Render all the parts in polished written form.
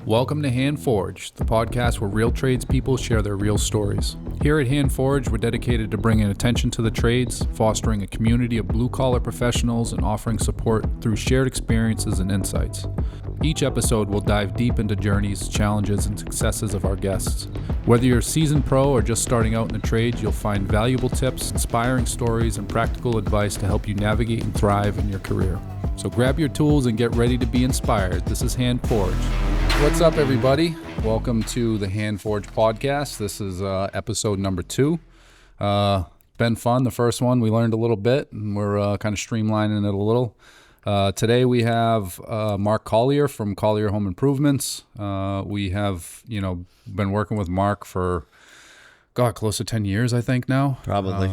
Welcome to Handforged, the podcast where real tradespeople share their real stories. Here at Handforged, we're dedicated to bringing attention to the trades, fostering a community of blue-collar professionals, and offering support through shared experiences and insights. Each episode will dive deep into journeys, challenges, and successes of our guests. Whether you're a seasoned pro or just starting out in the trades, you'll find valuable tips, inspiring stories, and practical advice to help you navigate and thrive in your career. So grab your tools and get ready to be inspired. This is Handforged. What's up, everybody? Welcome to the Handforged podcast. This is episode number 2. Been fun. The first one, we learned a little bit, and we're kind of streamlining it a little. Today we have Mark Collier from Collier Home Improvements. We have, been working with Mark for, close to 10 years, I think now. Probably.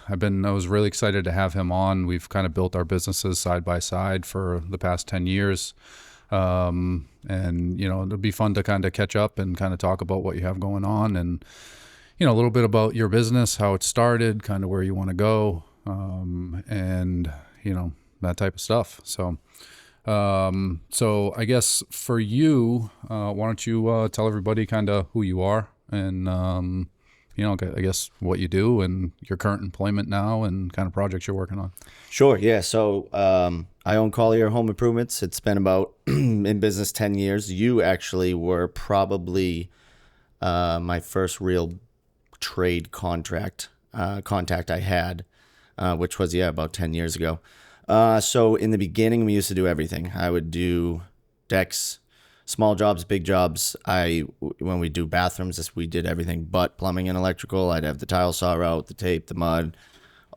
I was really excited to have him on. We've kind of built our businesses side by side for the past 10 years. And it'll be fun to kind of catch up and kind of talk about what you have going on and, a little bit about your business, how it started, kind of where you want to go, and, that type of stuff. So I guess for you, why don't you tell everybody kind of who you are and, I guess what you do and your current employment now and kind of projects you're working on. Sure, yeah. So I own Collier Home Improvements. It's been about in business 10 years. You actually were probably my first real trade contact I had, which was, about 10 years ago. So in the beginning, we used to do everything. I would do decks, small jobs, big jobs. When we do bathrooms, we did everything but plumbing and electrical. I'd have the tile saw out, the tape, the mud,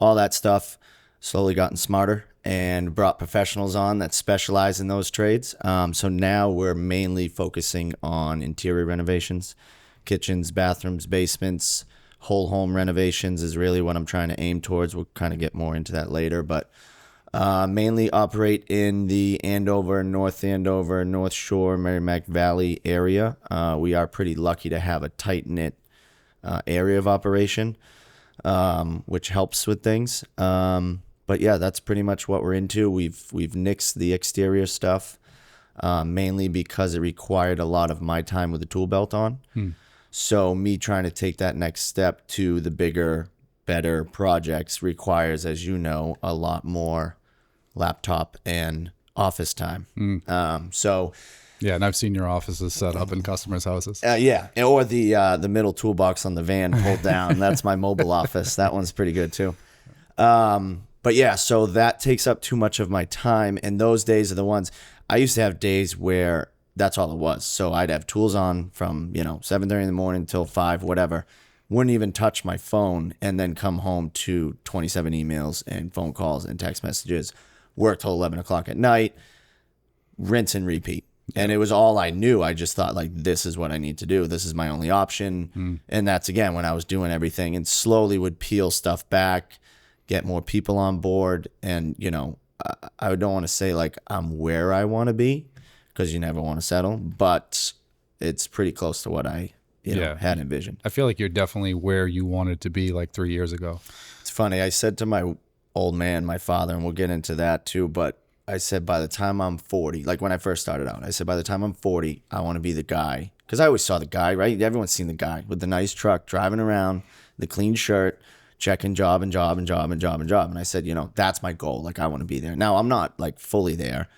all that stuff. Slowly gotten smarter and brought professionals on that specialize in those trades. So now we're mainly focusing on interior renovations, kitchens, bathrooms, basements, whole home renovations is really what I'm trying to aim towards. We'll kind of get more into that later, but mainly operate in the Andover, North Shore, Merrimack Valley area. We are pretty lucky to have a tight-knit area of operation, which helps with things. But yeah, that's pretty much what we're into. We've nixed the exterior stuff, mainly because it required a lot of my time with the tool belt on. So me trying to take that next step to the bigger, better projects requires, as you know, a lot more laptop and office time. Yeah, and I've seen your offices set up in customers' houses. Yeah, or the middle toolbox on the van pulled down. That's my mobile office. That one's pretty good too. But yeah, so that takes up too much of my time. And those days are the ones I used to have days where that's all it was. So I'd have tools on from 7:30 in the morning till 5, whatever. Wouldn't even touch my phone, and then come home to 27 emails and phone calls and text messages. Work till 11 o'clock at night, rinse and repeat. And it was all I knew. I just thought, this is what I need to do. This is my only option. And that's, again, when I was doing everything, and slowly would peel stuff back, get more people on board. And, I don't want to say I'm where I want to be, because you never want to settle, but it's pretty close to what I had envisioned. I feel like you're definitely where you wanted to be 3 years ago. It's funny. I said to my old man, my father, and we'll get into that too, but I said by the time I'm 40, when I first started out, I said by the time I'm 40, I want to be the guy. Because I always saw the guy, right? Everyone's seen the guy with the nice truck, driving around, the clean shirt, checking job and job and job and job and job. And I said, that's my goal. I want to be there. Now, I'm not fully there,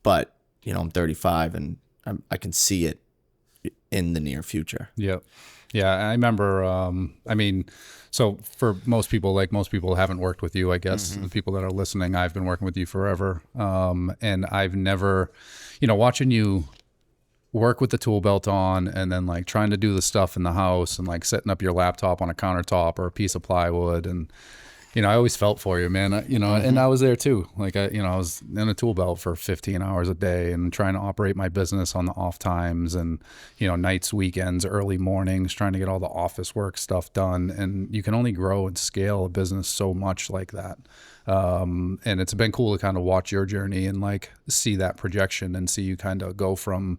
but, I'm 35 and I can see it in the near future. Yep. Yeah, I remember, so for most people, most people haven't worked with you, I guess. The people that are listening, I've been working with you forever. And I've never, watching you work with the tool belt on and then trying to do the stuff in the house and setting up your laptop on a countertop or a piece of plywood. And, I always felt for you, man, and I was there too. I was in a tool belt for 15 hours a day and trying to operate my business on the off times and, nights, weekends, early mornings, trying to get all the office work stuff done. And you can only grow and scale a business so much like that. And it's been cool to kind of watch your journey and see that projection and see you kind of go from,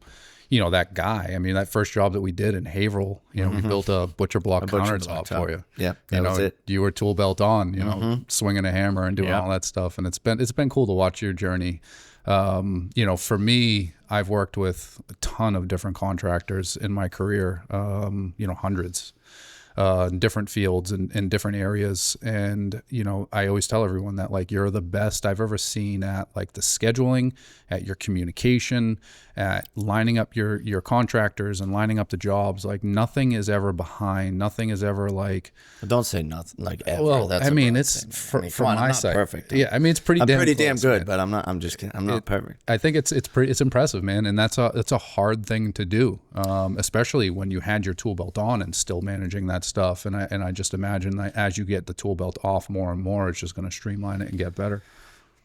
that guy. That first job that we did in Haverhill, we built a butcher block countertop for you. Yeah, that was it. You were tool belt on, swinging a hammer and doing all that stuff. And it's been cool to watch your journey. For me, I've worked with a ton of different contractors in my career, hundreds. In different fields and in different areas. And, I always tell everyone that like, you're the best I've ever seen at like the scheduling, at your communication, at lining up your contractors and lining up the jobs. Like nothing is ever behind. Nothing is ever like, don't say nothing like ever. Well, That's it's from my side. Perfect. Yeah. It's pretty I'm damn pretty close, damn good, man. but I'm not, I'm just kidding. I'm not perfect. I think it's impressive, man. And that's a hard thing to do. Especially when you had your tool belt on and still managing that stuff. And I just imagine that as you get the tool belt off more and more, it's just going to streamline it and get better.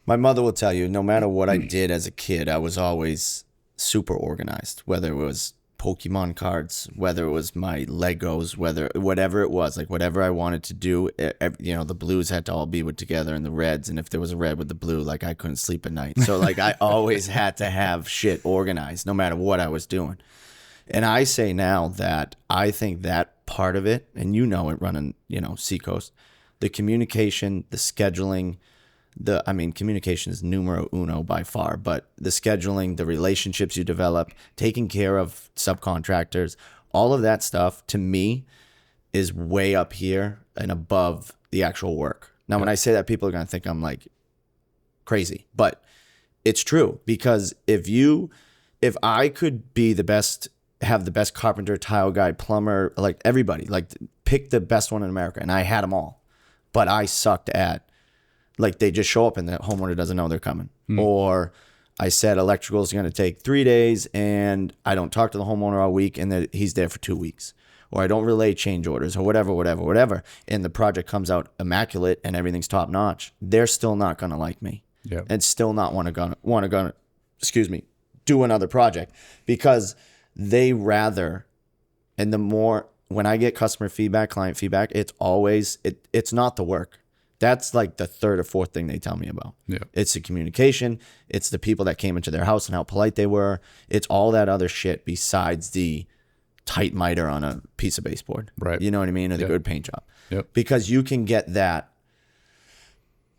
My mother will tell you, no matter what I did as a kid, I was always super organized, whether it was Pokemon cards, whether it was my Legos, whatever it was, like whatever I wanted to do, the blues had to all be together and the reds. And if there was a red with the blue, like I couldn't sleep at night. So like I always had to have shit organized no matter what I was doing. And I say now that I think that part of it, and it running, Seacoast, the communication, the scheduling, communication is numero uno by far, but the scheduling, the relationships you develop, taking care of subcontractors, all of that stuff to me is way up here and above the actual work. Now, when I say that, people are going to think I'm like crazy, but it's true, because if I could be the best, have the best carpenter, tile guy, plumber, like everybody, like pick the best one in America, and I had them all, but I sucked at, like, they just show up and the homeowner doesn't know they're coming. Or I said electrical is going to take 3 days and I don't talk to the homeowner all week and that he's there for 2 weeks. Or I don't relay change orders or whatever. And the project comes out immaculate and everything's top notch. They're still not going to like me. Yeah. And still not want to do another project, because they rather, and the more, when I get customer feedback, client feedback, it's always, it's not the work. That's like the third or fourth thing they tell me about. Yeah. It's the communication. It's the people that came into their house and how polite they were. It's all that other shit besides the tight miter on a piece of baseboard. Right. You know what I mean? Or the good paint job. Yep. Because you can get that.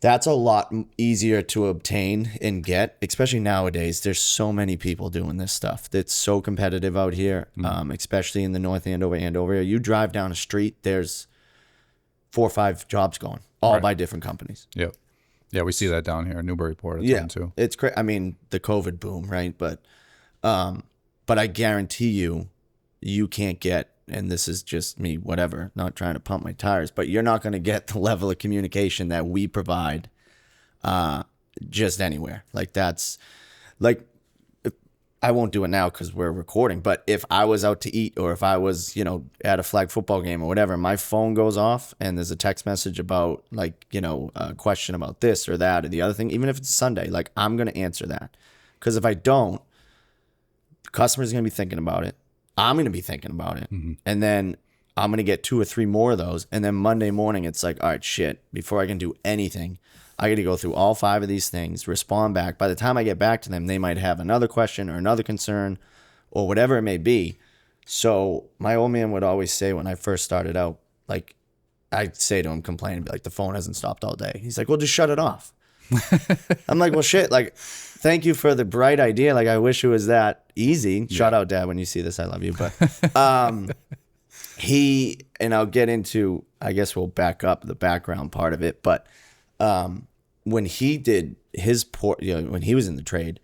That's a lot easier to obtain and get, especially nowadays. There's so many people doing this stuff. It's so competitive out here, especially in the North Andover area. You drive down a street, there's 4 or 5 jobs going, all by different companies. Yep. Yeah, we see that down here in Newburyport. Too. It's great. I mean, the COVID boom, right? But I guarantee you can't get, and this is just me, whatever, not trying to pump my tires, but you're not going to get the level of communication that we provide just anywhere. Like that's, like, I won't do it now because we're recording, but if I was out to eat or if I was, at a flag football game or whatever, my phone goes off and there's a text message about like, a question about this or that or the other thing, even if it's a Sunday, like I'm going to answer that. Because if I don't, the customer's going to be thinking about it. I'm going to be thinking about it. Mm-hmm. And then I'm going to get 2 or 3 more of those. And then Monday morning, it's like, all right, shit, before I can do anything, I got to go through all 5 of these things, respond back. By the time I get back to them, they might have another question or another concern or whatever it may be. So my old man would always say when I first started out, like, I'd say to him, complain, and be like, the phone hasn't stopped all day. He's like, well, just shut it off. I'm like, well, shit, like, thank you for the bright idea. Like, I wish it was that easy. Yeah. Shout out, Dad, when you see this, I love you. But and I'll get into, I guess we'll back up the background part of it. But when he did his when he was in the trade,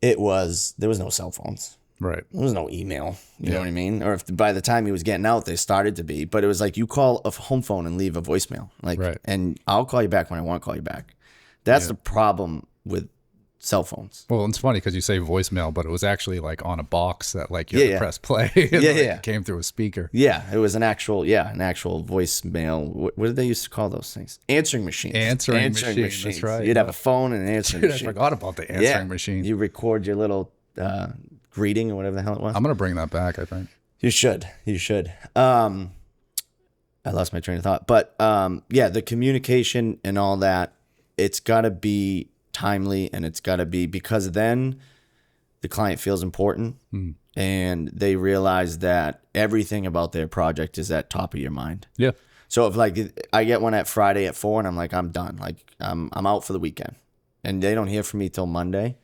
there was no cell phones. Right. There was no email. You know what I mean? Or if by the time he was getting out, they started to be. But it was like you call a home phone and leave a voicemail. Like, and I'll call you back when I want to call you back. That's the problem with cell phones. Well, it's funny because you say voicemail, but it was actually like on a box that like you had to press play. And it came through a speaker. Yeah, it was an actual voicemail. What did they used to call those things? Answering machines. Answering machines. That's right. You'd have a phone and an answering machine. I forgot about the answering machine. You record your little greeting or whatever the hell it was. I'm going to bring that back, I think. You should. I lost my train of thought. But the communication and all that, it's got to be timely, and it's got to be, because then the client feels important and they realize that everything about their project is at top of your mind. Yeah. So if like I get one at Friday at 4 and I'm like, I'm done. Like I'm out for the weekend. and they don't hear from me till Monday,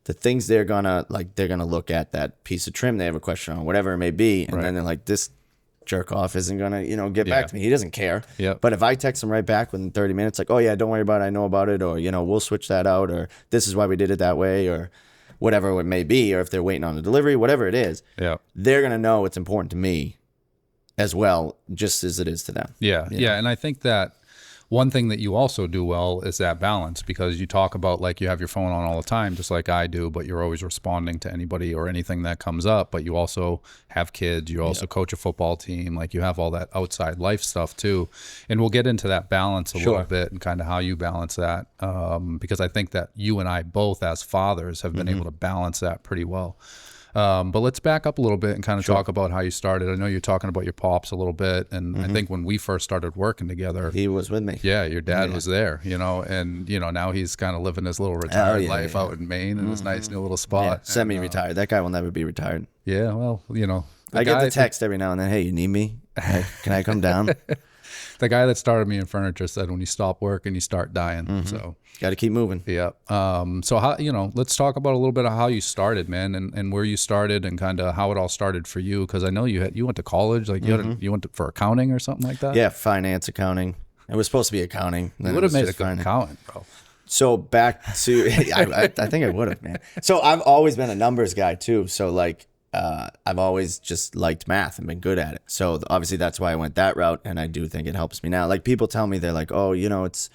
the things they're gonna look at that piece of trim they have a question on, whatever it may be, and then they're like, this jerk off isn't gonna, get back to me. He doesn't care. Yep. But if I text him right back within 30 minutes, like, oh yeah, don't worry about it, I know about it, or we'll switch that out, or this is why we did it that way, or whatever it may be, or if they're waiting on the delivery, whatever it is, they're gonna know it's important to me as well, just as it is to them. Yeah. And I think that one thing that you also do well is that balance, because you talk about like you have your phone on all the time, just like I do, but you're always responding to anybody or anything that comes up. But you also have kids, you also coach a football team, like you have all that outside life stuff too. And we'll get into that balance a little bit and kind of how you balance that, because I think that you and I both as fathers have been able to balance that pretty well. But let's back up a little bit and kind of talk about how you started. I know you're talking about your pops a little bit, and I think when we first started working together, he was with me. Yeah, your dad was there, and now he's kind of living his little retired life out in Maine in his nice new little spot. Yeah, semi-retired. That guy will never be retired. Yeah, well, I get the text every now and then, hey, you need me? Can I come down? The guy that started me in furniture said when you stop working, you start dying. So got to keep moving. Yeah. So how, let's talk about a little bit of how you started, man, and where you started and kind of how it all started for you. Cause I know you went to college, like you went for accounting or something like that. Yeah. Finance, accounting. It was supposed to be accounting. You would have made a good accountant, bro. So back to, I think I would have, man. So I've always been a numbers guy too. So like, I've always just liked math and been good at it. So obviously that's why I went that route. And I do think it helps me now. Like people tell me, they're like, oh, it's,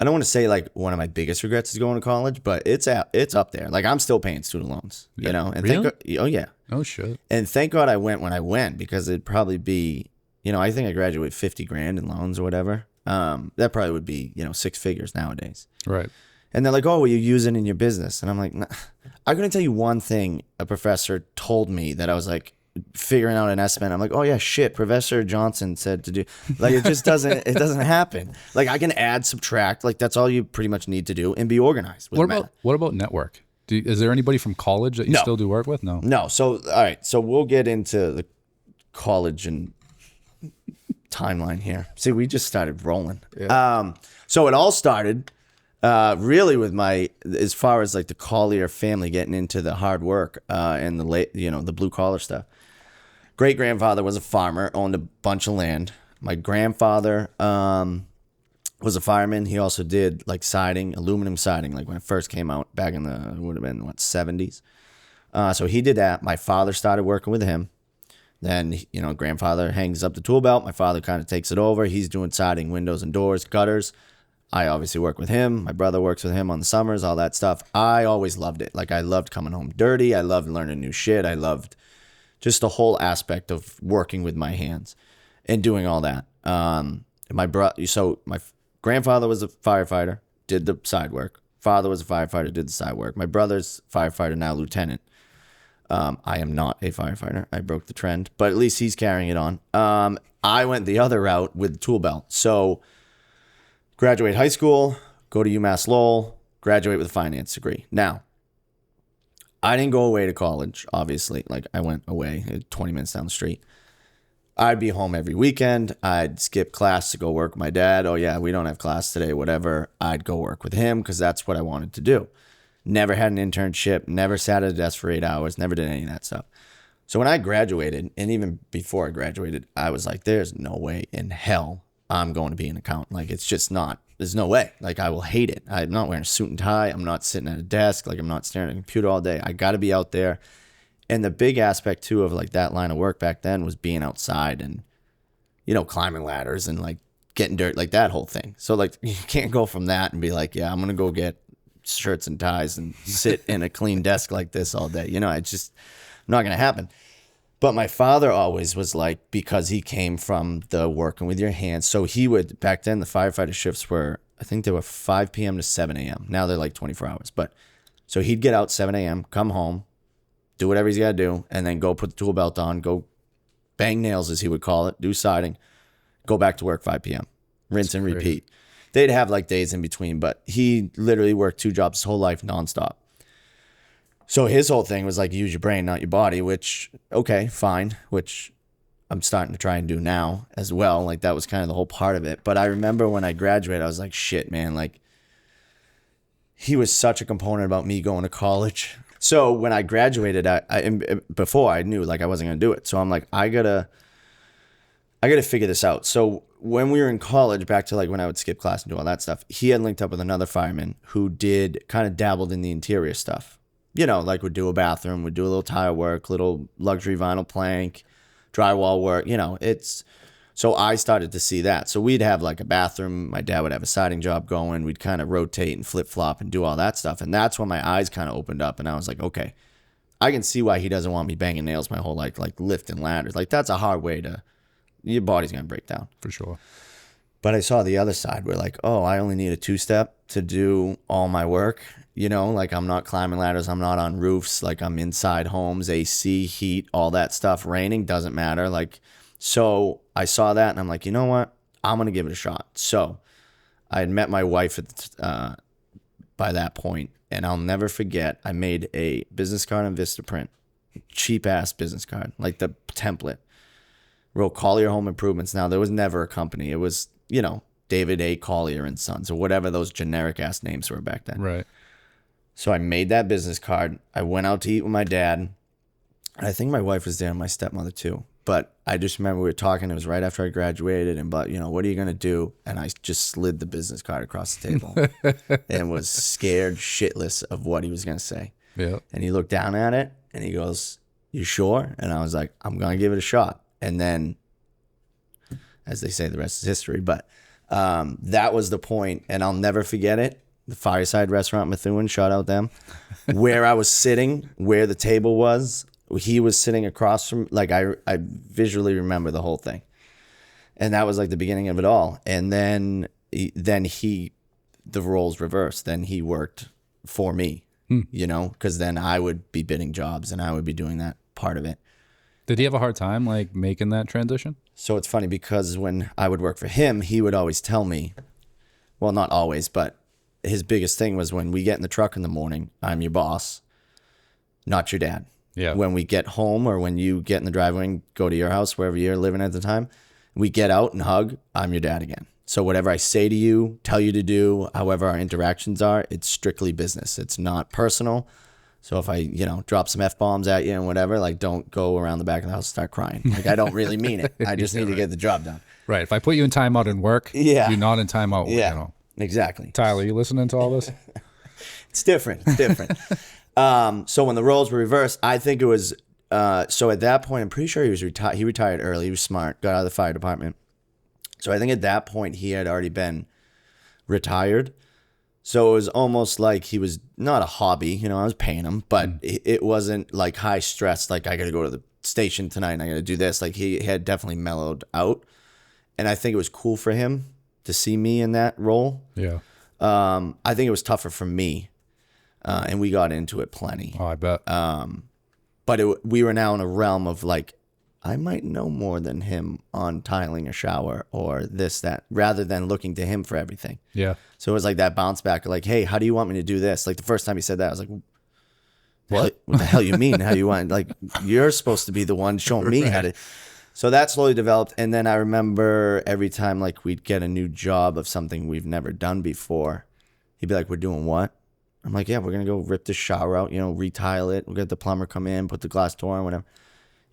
I don't want to say like one of my biggest regrets is going to college, but it's up there. Like I'm still paying student loans, and really? thank God, oh yeah. Oh shit. And thank God I went when I went, because it'd probably be, I think I graduated 50 grand in loans or whatever. That probably would be, 6 figures nowadays. Right. And they're like, oh, well, you use it in your business. And I'm like, nah. I'm going to tell you one thing a professor told me that I was like figuring out an estimate. I'm like, oh yeah, shit. Professor Johnson said to do, like, it just doesn't happen. Like I can add, subtract, like that's all you pretty much need to do and be organized. With What about network? Is there anybody from college that you still do work with? No. So, all right. So we'll get into the college and timeline here. See, we just started rolling. Yeah. So it all started really with as far as like the Collier family getting into the hard work and the blue collar stuff. Great grandfather was a farmer, owned a bunch of land. My grandfather was a fireman. He also did like siding, aluminum siding, like when it first came out back in it would have been 70s. So he did that. My father started working with him. Then, grandfather hangs up the tool belt. My father kind of takes it over. He's doing siding, windows and doors, gutters. I obviously work with him. My brother works with him on the summers, all that stuff. I always loved it. Like I loved coming home dirty. I loved learning new shit. I loved just the whole aspect of working with my hands and doing all that. So my grandfather was a firefighter, did the side work. Father was a firefighter, did the side work. My brother's firefighter, now lieutenant. I am not a firefighter. I broke the trend, but at least he's carrying it on. I went the other route with the tool belt. So graduate high school, go to UMass Lowell, graduate with a finance degree. Now, I didn't go away to college, obviously. Like I went away 20 minutes down the street. I'd be home every weekend. I'd skip class to go work with my dad. Oh yeah, we don't have class today, whatever. I'd go work with him because that's what I wanted to do. Never had an internship, never sat at a desk for 8 hours, never did any of that stuff. So when I graduated, and even before I graduated, I was like, there's no way in hell I'm going to be an accountant. Like, it's just not, there's no way. Like, I will hate it. I'm not wearing a suit and tie. I'm not sitting at a desk. Like, I'm not staring at a computer all day. I got to be out there. And the big aspect, too, of, like, that line of work back then was being outside and, climbing ladders and, like, getting dirt, like, that whole thing. So, like, you can't go from that and be like, yeah, I'm going to go get shirts and ties and sit in a clean desk like this all day. It's just not going to happen. But my father always was like, because he came from the working with your hands. So he would, back then, the firefighter shifts were, I think they were 5 p.m. to 7 a.m. Now they're like 24 hours. But so he'd get out 7 a.m., come home, do whatever he's got to do, and then go put the tool belt on, go bang nails, as he would call it, do siding, go back to work 5 p.m., rinse and repeat. They'd have like days in between, but he literally worked 2 jobs his whole life nonstop. So his whole thing was like, use your brain, not your body, which, okay, fine, which I'm starting to try and do now as well. Like, that was kind of the whole part of it. But I remember when I graduated, I was like, shit, man, like, he was such a component about me going to college. So when I graduated, before I knew like I wasn't going to do it. So I'm like, I gotta figure this out. So when we were in college, back to like when I would skip class and do all that stuff, he had linked up with another fireman who did kind of dabbled in the interior stuff. You know, like would do a bathroom, would do a little tile work, little luxury vinyl plank, drywall work, you know, so I started to see that. So we'd have like a bathroom. My dad would have a siding job going. We'd kind of rotate and flip flop and do all that stuff. And that's when my eyes kind of opened up and I was like, okay, I can see why he doesn't want me banging nails my whole life, like lifting ladders. Like that's a hard way your body's going to break down. For sure. But I saw the other side where like, oh, I only need a 2-step to do all my work. You know, like I'm not climbing ladders. I'm not on roofs. Like I'm inside homes, AC, heat, all that stuff. Raining doesn't matter. Like, so I saw that and I'm like, you know what? I'm going to give it a shot. So I had met my wife by that point, and I'll never forget, I made a business card on Vistaprint, cheap ass business card, like the template. Wrote Collier Home Improvements. Now, there was never a company. It was, you know, David A. Collier and Sons or whatever those generic ass names were back then. Right. So I made that business card. I went out to eat with my dad. I think my wife was there and my stepmother too. But I just remember we were talking. It was right after I graduated. And, but, you know, what are you going to do? And I just slid the business card across the table and was scared shitless of what he was going to say. Yeah. And he looked down at it and he goes, you sure? And I was like, I'm going to give it a shot. And then, as they say, the rest is history. But that was the point, and I'll never forget it. The Fireside Restaurant, Methuen, shout out them. Where I was sitting, where the table was, he was sitting across from, like I visually remember the whole thing. And that was like the beginning of it all. And then the roles reversed. Then he worked for me, you know, because then I would be bidding jobs and I would be doing that part of it. Did he have a hard time like making that transition? So it's funny because when I would work for him, he would always tell me, well, not always, but his biggest thing was when we get in the truck in the morning, I'm your boss, not your dad. Yeah. When we get home or when you get in the driveway and go to your house, wherever you're living at the time, we get out and hug, I'm your dad again. So whatever I say to you, tell you to do, however our interactions are, it's strictly business. It's not personal. So if I, you know, drop some F-bombs at you and whatever, like don't go around the back of the house and start crying. Like I don't really mean it. I just need to get the job done. Right. If I put you in timeout in work, you're not in timeout. Yeah, you know. Exactly. Tyler, you listening to all this? It's different. It's different. So when the roles were reversed, I think it was, so at that point, I'm pretty sure he was retired. He retired early. He was smart, got out of the fire department. So I think at that point he had already been retired. So it was almost like he was not a hobby, you know, I was paying him, but it wasn't like high stress. Like I got to go to the station tonight and I got to do this. Like he had definitely mellowed out. And I think it was cool for him to see me in that role. Yeah. I think it was tougher for me. And we got into it plenty. Oh, I bet. But we were now in a realm of like, I might know more than him on tiling a shower or this, that, rather than looking to him for everything. Yeah. So it was like that bounce back, like, hey, how do you want me to do this? Like the first time he said that, I was like, what the hell you mean? How you want, like, you're supposed to be the one showing me how to. So that slowly developed. And then I remember every time like we'd get a new job of something we've never done before, he'd be like, we're doing what? I'm like, yeah, we're going to go rip the shower out, you know, retile it. We'll get the plumber come in, put the glass door on, whatever.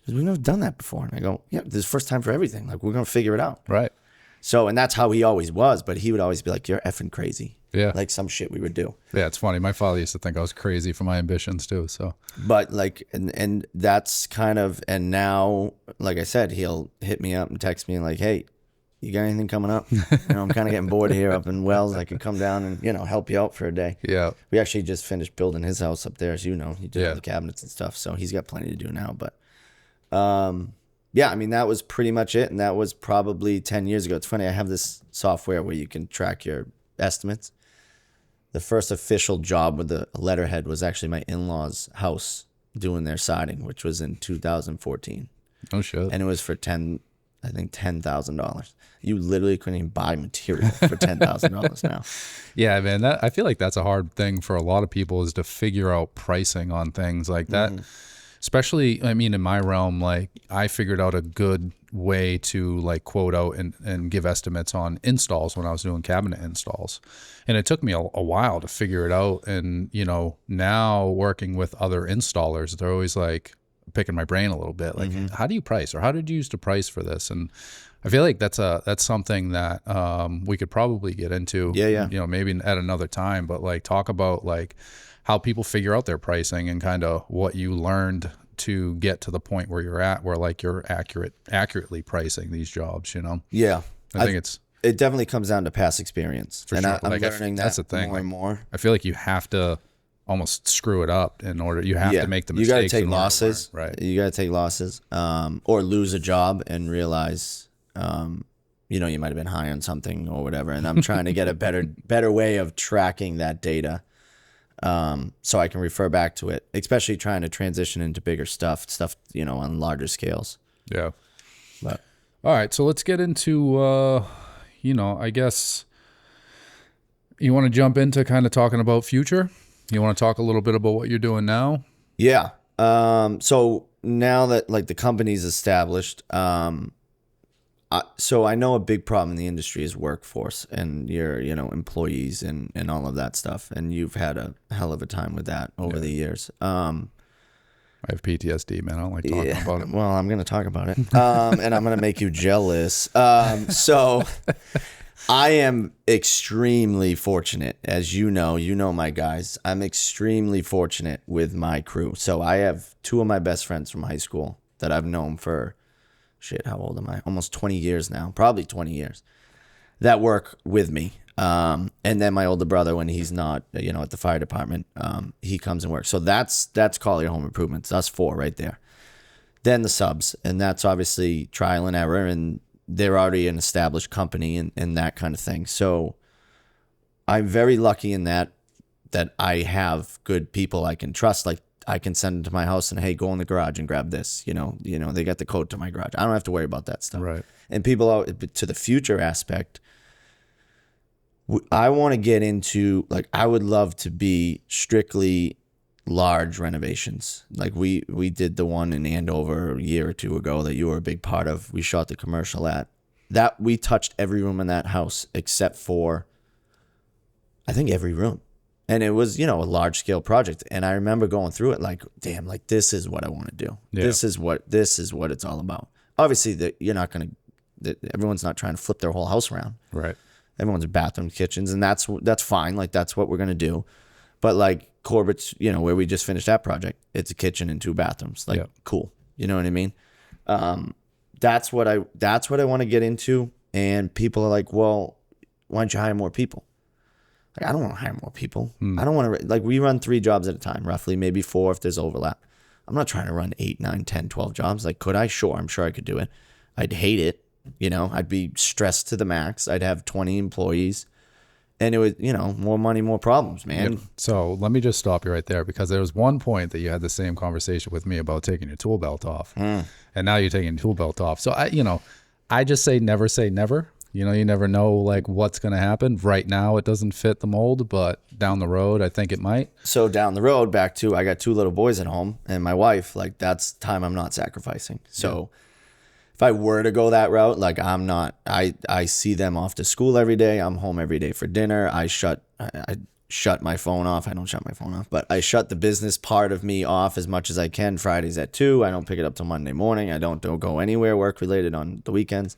He goes, we've never done that before. And I go, yeah, this is the first time for everything. Like, we're going to figure it out. Right. So, and that's how he always was. But he would always be like, you're effing crazy. Yeah. Like some shit we would do. Yeah, it's funny. My father used to think I was crazy for my ambitions too. So, but like, and that's kind of, and now, like I said, he'll hit me up and text me and like, hey, you got anything coming up? You know, I'm kind of getting bored here up in Wells. I could come down and, you know, help you out for a day. Yeah. We actually just finished building his house up there, as you know. He did all Yeah. the cabinets and stuff. So he's got plenty to do now. But yeah, I mean, that was pretty much it. And that was probably 10 years ago. It's funny. I have this software where you can track your estimates. The first official job with the letterhead was actually my in-laws' house doing their siding, which was in 2014. Oh, shit. And it was for $10,000. You literally couldn't even buy material for $10,000 now. Yeah, man. I feel like that's a hard thing for a lot of people is to figure out pricing on things like that. especially, I mean, in my realm, like I figured out a good way to like quote out and give estimates on installs when I was doing cabinet installs. And it took me a while to figure it out. And, you know, now working with other installers, they're always like picking my brain a little bit. Like, how do you price, or how did you use to price for this? And I feel like that's something that we could probably get into, you know, maybe at another time, but like talk about like how people figure out their pricing and kind of what you learned to get to the point where you're at, where like you're accurately pricing these jobs, you know? Yeah. I think it definitely comes down to past experience. For and sure. I'm learning that's the thing. more and more. I feel like you have to almost screw it up in order, you have to make the mistakes. You got to take losses, right? You got to take losses, or lose a job and realize, you know, you might've been high on something or whatever. And I'm trying to get a better way of tracking that data. So I can refer back to it, especially trying to transition into bigger stuff, you know, on larger scales. Yeah. But all right, so let's get into, you know, I guess you want to jump into kind of talking about future. You want to talk a little bit about what you're doing now? Yeah. So now that like the company's established, so I know a big problem in the industry is workforce and your, you know, employees and all of that stuff. And you've had a hell of a time with that over the years. I have PTSD, man. I don't like talking about it. Well, I'm going to talk about it. And I'm going to make you jealous. So I am extremely fortunate, as you know my guys. I'm extremely fortunate with my crew. So I have two of my best friends from high school that I've known for, how old am I? Almost 20 years now, probably 20 years, that work with me. And then my older brother, when he's not, you know, at the fire department, he comes and works. So that's Collier Home Improvements. That's four right there. Then the subs, and that's obviously trial and error, and they're already an established company and that kind of thing. So I'm very lucky in that I have good people I can trust. Like I can send them to my house and, hey, go in the garage and grab this. You know, they got the code to my garage. I don't have to worry about that stuff. Right. And people out to the future aspect, I want to get into, like, I would love to be strictly large renovations. Like we did the one in Andover a year or two ago that you were a big part of. We shot the commercial at that. We touched every room in that house except for, I think, every room. And it was, you know, a large scale project. And I remember going through it like, damn, like this is what I want to do. Yeah. This is what it's all about. Obviously you're not going to, everyone's not trying to flip their whole house around. Right. Everyone's bathrooms, kitchens, and that's fine. Like that's what we're going to do. But like Corbett's, you know, where we just finished that project, it's a kitchen and two bathrooms. Like, cool. You know what I mean? That's what I want to get into. And people are like, well, why don't you hire more people? Like, I don't want to hire more people. I don't want to, like, we run 3 jobs at a time, roughly, maybe 4 if there's overlap. I'm not trying to run 8, 9, 10, 12 jobs. Like, could I? Sure. I'm sure I could do it. I'd hate it. You know, I'd be stressed to the max. I'd have 20 employees. And it would, you know, more money, more problems, man. Yep. So let me just stop you right there, because there was one point that you had the same conversation with me about taking your tool belt off. And now you're taking your tool belt off. So I just say never say never. You know, you never know like what's going to happen. Right now it doesn't fit the mold, but down the road I think it might. So down the road, back to, I got 2 little boys at home and my wife, like that's time I'm not sacrificing. So if I were to go that route, like I'm not, I see them off to school every day. I'm home every day for dinner. I shut my phone off. I don't shut my phone off, but I shut the business part of me off as much as I can. Fridays at 2. I don't pick it up till Monday morning. I don't go anywhere work related on the weekends.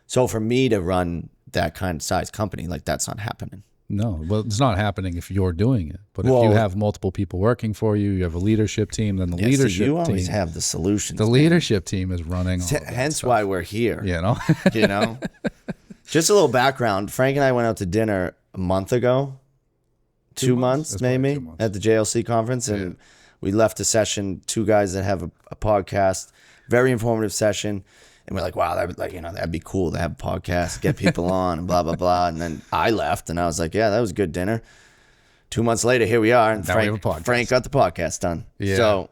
So for me to run that kind of size company, like that's not happening. No, well, it's not happening if you're doing it. But if you have multiple people working for you, you have a leadership team, then the leadership team. You always have the solutions. The leadership team is running. Hence why we're here. You know? You know? Just a little background. Frank and I went out to dinner a month ago. 2 months maybe, 2 months. At the JLC conference. And we left a session, 2 guys that have a podcast, very informative session. And we're like, wow, that'd be cool to have a podcast, get people on, and blah, blah, blah. And then I left, and I was like, yeah, that was a good dinner. 2 months later, here we are, and Frank got the podcast done. Yeah. So,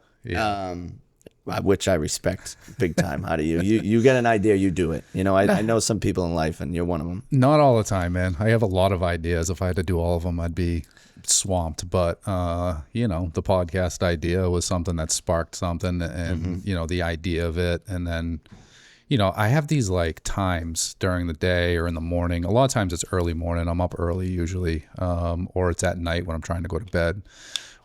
which I respect big time. How do you? You get an idea, you do it. You know, I know some people in life, and you're one of them. Not all the time, man. I have a lot of ideas. If I had to do all of them, I'd be swamped, but the podcast idea was something that sparked something, and the idea of it. And then I have these like times during the day or in the morning. A lot of times it's early morning. I'm up early usually, or it's at night when I'm trying to go to bed,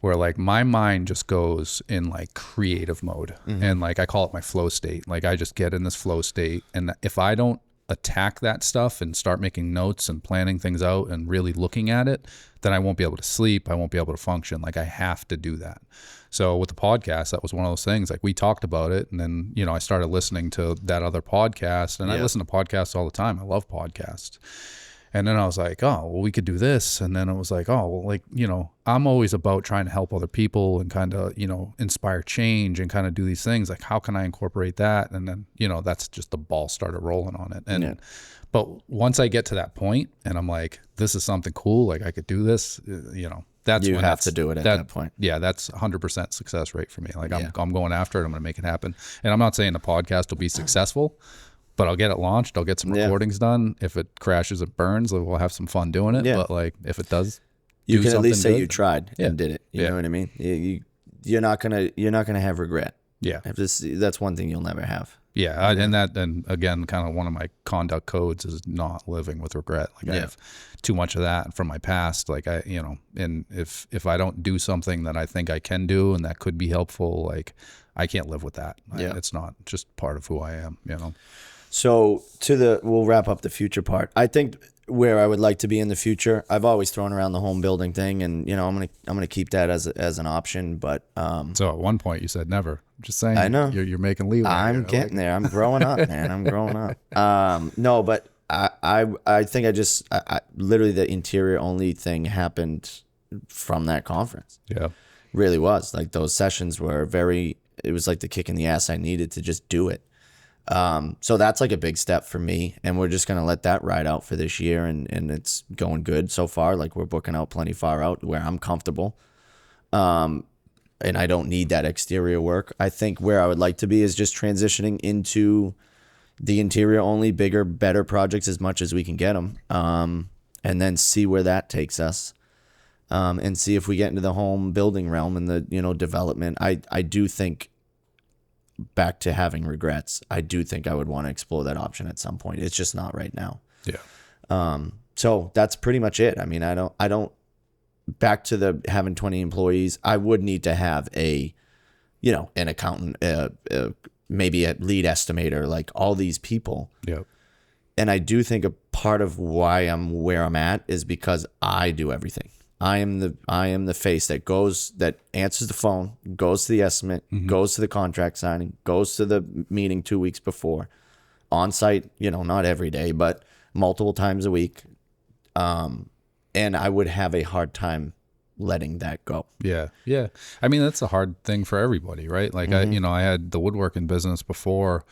where like my mind just goes in like creative mode. And like I call it my flow state. Like I just get in this flow state, and if I don't attack that stuff and start making notes and planning things out and really looking at it, then I won't be able to sleep. I won't be able to function. Like I have to do that. So with the podcast, that was one of those things. Like we talked about it, and then I started listening to that other podcast, and I listen to podcasts all the time. I love podcasts. And then I was like, oh, well, we could do this. And then it was like, oh, well, like, I'm always about trying to help other people and kind of, inspire change and kind of do these things. Like, how can I incorporate that? And then, that's just the ball started rolling on it. And, but once I get to that point and I'm like, this is something cool, like I could do this, that's you when have to do it at that point. Yeah, that's 100% success rate for me. Like I'm going after it. I'm going to make it happen. And I'm not saying the podcast will be successful, but I'll get it launched. I'll get some recordings done. If it crashes, it burns. We'll have some fun doing it. But like, if it does, you can at least say good, you tried and did it. You know what I mean? You're not gonna have regret. Yeah, that's one thing you'll never have. Yeah, and again, kind of one of my conduct codes is not living with regret. Like I have too much of that from my past. Like and if I don't do something that I think I can do and that could be helpful, like I can't live with that. It's not just part of who I am. So we'll wrap up the future part. I think where I would like to be in the future, I've always thrown around the home building thing, and I'm gonna keep that as an option. But so at one point you said never. Just saying. I know you're making leeway. I'm getting there. I'm growing up, man. I'm growing up. No, but I think I literally the interior only thing happened from that conference. Yeah, really was like those sessions were it was like the kick in the ass I needed to just do it. So that's like a big step for me, and we're just going to let that ride out for this year. And it's going good so far. Like we're booking out plenty far out where I'm comfortable. And I don't need that exterior work. I think where I would like to be is just transitioning into the interior only, bigger, better projects as much as we can get them. And then see where that takes us. And see if we get into the home building realm and the, development. I do think, back to having regrets, I do think I would want to explore that option at some point. It's just not right now. Yeah. So that's pretty much it. I mean, I don't back to the having 20 employees, I would need to have an accountant, maybe a lead estimator, like all these people. Yeah. And I do think a part of why I'm where I'm at is because I do everything. I am the face that answers the phone, goes to the estimate, goes to the contract signing, goes to the meeting 2 weeks before, on site, not every day, but multiple times a week. And I would have a hard time letting that go. Yeah. Yeah. I mean, that's a hard thing for everybody, right? Like I had the woodworking business before,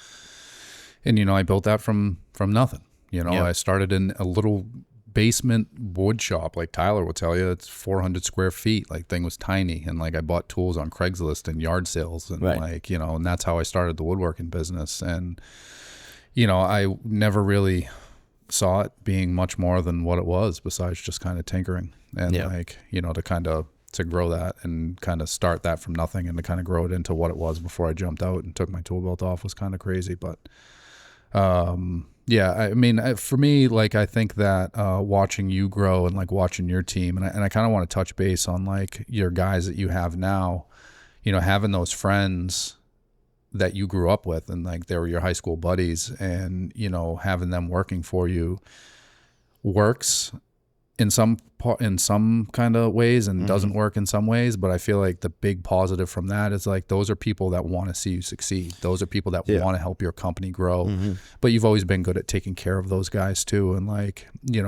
and, I built that from nothing. I started in a little basement wood shop, like Tyler will tell you. It's 400 square feet. Like thing was tiny, and like I bought tools on Craigslist and yard sales, and and that's how I started the woodworking business. And I never really saw it being much more than what it was, besides just kind of tinkering and to grow that and kind of start that from nothing and to kind of grow it into what it was before I jumped out and took my tool belt off was kind of crazy. But yeah, I mean, for me, like, I think that watching you grow and like watching your team, and I kind of want to touch base on like your guys that you have now, having those friends that you grew up with and like they were your high school buddies, and having them working for you works in some kind of ways and doesn't work in some ways. But I feel like the big positive from that is like those are people that want to see you succeed. Those are people that want to help your company grow. But you've always been good at taking care of those guys too, and like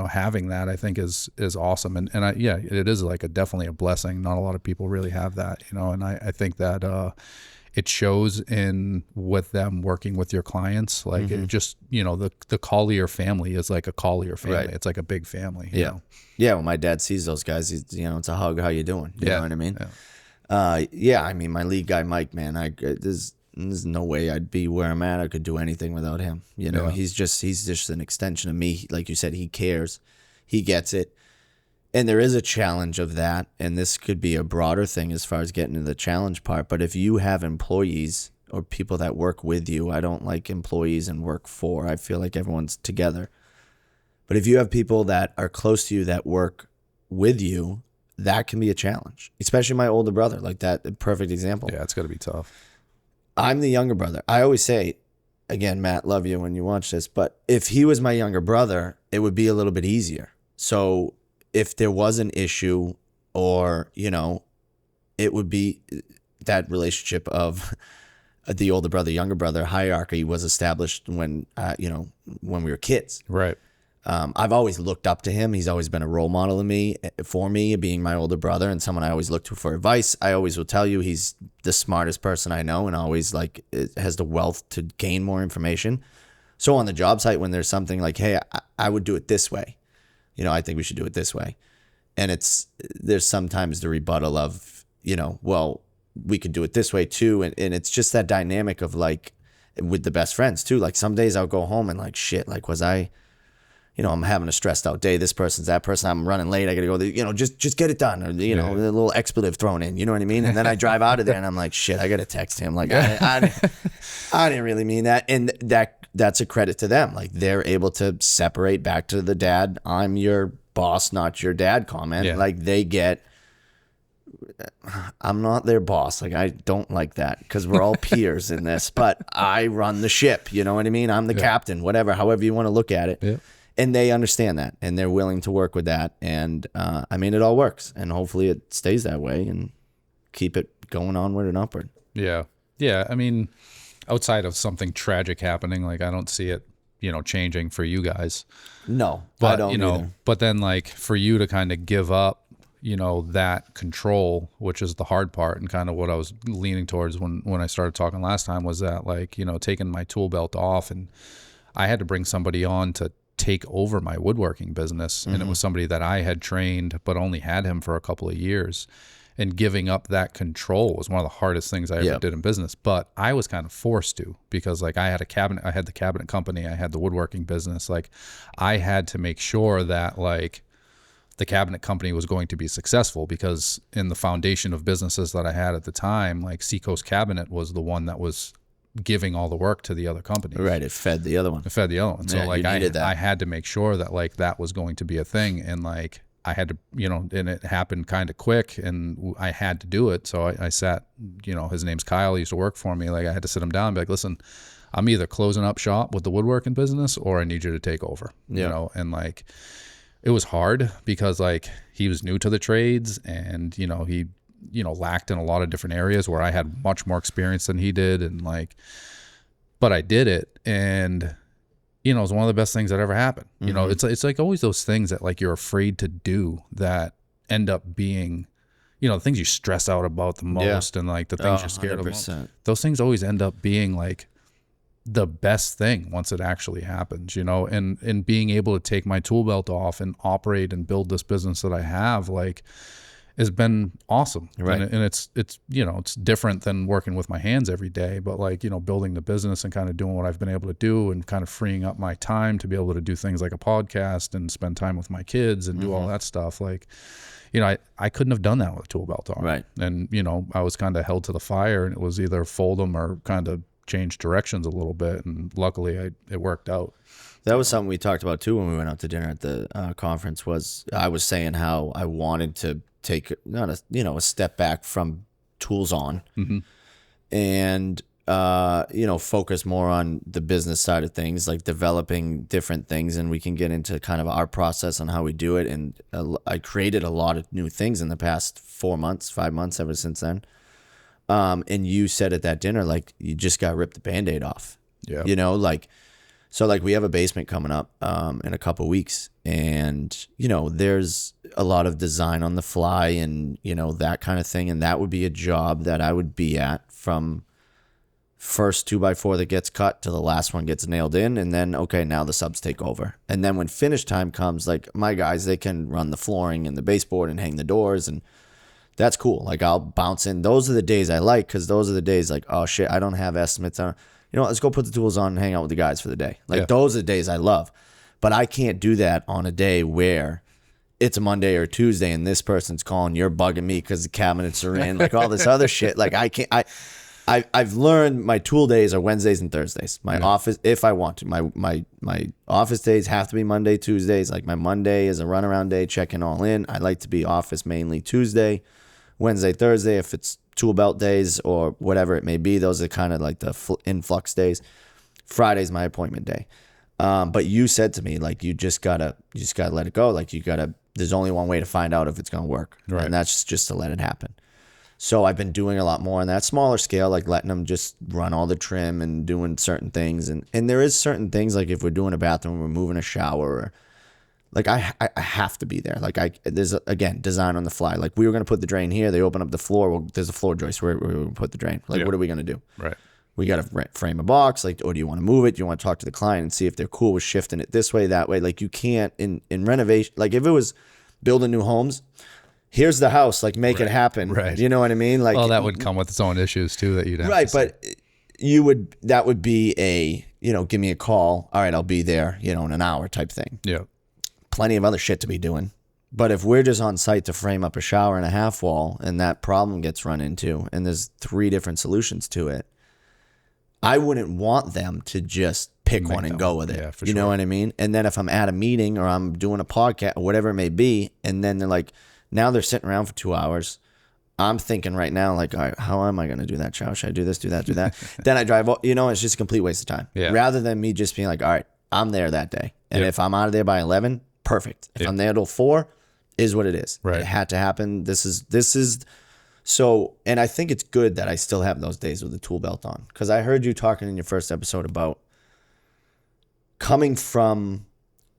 having that, I think is awesome. And it is like definitely a blessing. Not a lot of people really have that, and I think that it shows in with them working with your clients. Like it just, the Collier family is like a Collier family. Right. It's like a big family. You know? Yeah. When my dad sees those guys, he's, it's a hug. How you doing? You know what I mean? Yeah. I mean, my lead guy, Mike, man, there's no way I'd be where I'm at. I could do anything without him. He's just an extension of me. Like you said, he cares, he gets it. And there is a challenge of that, and this could be a broader thing as far as getting to the challenge part. But if you have employees or people that work with you, I don't like employees and work for. I feel like everyone's together. But if you have people that are close to you that work with you, that can be a challenge, especially my older brother, like that perfect example. Yeah, it's got to be tough. I'm the younger brother. I always say, again, Matt, love you when you watch this, but if he was my younger brother, it would be a little bit easier. So if there was an issue or, it would be that relationship of the older brother, younger brother hierarchy was established when we were kids. Right. I've always looked up to him. He's always been a role model for me, being my older brother and someone I always look to for advice. I always will tell you he's the smartest person I know and always has the wealth to gain more information. So on the job site, when there's something like, hey, I would do it this way. I think we should do it this way. And there's sometimes the rebuttal of, well, we could do it this way too. And it's just that dynamic of with the best friends too. Like some days I'll go home and shit, was I, I'm having a stressed out day. This person's that person. I'm running late. I got to go there, just get it done. Or, a little expletive thrown in, you know what I mean? And then I drive out of there and I'm like, shit, I got to text him. I didn't really mean that. And that's a credit to them. They're able to separate back to the dad, I'm your boss, not your dad comment. Yeah. They get, I'm not their boss. I don't like that because we're all peers in this, but I run the ship. You know what I mean? I'm the captain, whatever, however you want to look at it. Yeah. And they understand that and they're willing to work with that. And it all works. And hopefully it stays that way and keep it going onward and upward. Yeah. Yeah. Outside of something tragic happening, I don't see it, changing for you guys. No, but, I don't either. But then for you to kind of give up, that control, which is the hard part and kind of what I was leaning towards when I started talking last time was that taking my tool belt off and I had to bring somebody on to take over my woodworking business. And it was somebody that I had trained, but only had him for a couple of years. And giving up that control was one of the hardest things I ever did in business. But I was kind of forced to because I had the cabinet company, I had the woodworking business. I had to make sure that the cabinet company was going to be successful because in the foundation of businesses that I had at the time, Seacoast Cabinet was the one that was giving all the work to the other companies. Right. It fed the other one. So I had to make sure that that was going to be a thing. And I had to, and it happened kind of quick and I had to do it. So I sat, his name's Kyle. He used to work for me. I had to sit him down and be like, listen, I'm either closing up shop with the woodworking business or I need you to take over, and it was hard because he was new to the trades and, he, lacked in a lot of different areas where I had much more experience than he did. And but I did it. And, it was one of the best things that ever happened. It's always those things that you're afraid to do that end up being, the things you stress out about the most and the things you're scared 100%. Of. Those things always end up being the best thing once it actually happens, and being able to take my tool belt off and operate and build this business that I have, has been awesome. Right. And it's it's different than working with my hands every day, but building the business and kind of doing what I've been able to do and kind of freeing up my time to be able to do things like a podcast and spend time with my kids and do all that stuff. I couldn't have done that with a tool belt on. Right. And, I was kind of held to the fire and it was either fold them or kind of change directions a little bit. And luckily it worked out. That was something we talked about too when we went out to dinner at the conference. Was I was saying how I wanted to take a step back from tools on, and focus more on the business side of things, developing different things, and we can get into kind of our process on how we do it. And I created a lot of new things in the past 5 months ever since then. And you said at that dinner, you just got to rip the Band-Aid off. Yeah. So we have a basement coming up in a couple weeks, and there's a lot of design on the fly and that kind of thing, and that would be a job that I would be at from first 2x4 that gets cut to the last one gets nailed in, and then now the subs take over. And then when finish time comes, my guys, they can run the flooring and the baseboard and hang the doors, and that's cool. I'll bounce in. Those are the days I like, because those are the days oh shit, I don't have estimates on. Let's go put the tools on and hang out with the guys for the day. Those are the days I love. But I can't do that on a day where it's a Monday or Tuesday and this person's calling, you're bugging me because the cabinets are in, like all this other shit. Like I've learned my tool days are Wednesdays and Thursdays. My office, if I want to, my office days have to be Monday, Tuesdays. Like my Monday is a runaround day, checking all in. I like to be office mainly Tuesday, Wednesday, Thursday. If it's tool belt days or whatever it may be, those are kind of like the influx days. Friday's my appointment day. But you said to me, like, you just gotta let it go. Like there's only one way to find out if it's going to work. Right. And that's just to let it happen. So I've been doing a lot more on that smaller scale, like letting them just run all the trim and doing certain things. And there is certain things, like if we're doing a bathroom, we're moving a shower, or like I have to be there. Like there's again, design on the fly. Like we were going to put the drain here. They open up the floor. Well, there's a floor joist where we're going to put the drain. Like, what are we going to do? Right. We got to frame a box. Like, or do you want to move it? Do you want to talk to the client and see if they're cool with shifting it this way, that way? Like you can't in renovation. Like if it was building new homes, here's the house, like make it happen. Right. You know what I mean? Like, well, that would come with its own issues too that you'd have right. To but that would be a, give me a call. All right, I'll be there, in an hour type thing. Yeah. Plenty of other shit to be doing. But if we're just on site to frame up a shower and a half wall and that problem gets run into and there's 3 different solutions to it, I wouldn't want them to just pick one and go with it. Yeah, for sure. You know what I mean? And then if I'm at a meeting or I'm doing a podcast or whatever it may be, and then they're like, now they're sitting around for 2 hours. I'm thinking right now, like, all right, how am I going to do that shower? Should I do this, do that, do that? Then I drive, it's just a complete waste of time. Yeah. Rather than me just being like, all right, I'm there that day. And if I'm out of there by 11, perfect. If I'm there till 4, is what it is. Right. It had to happen. This is so, and I think it's good that I still have those days with the tool belt on, because I heard you talking in your first episode about coming from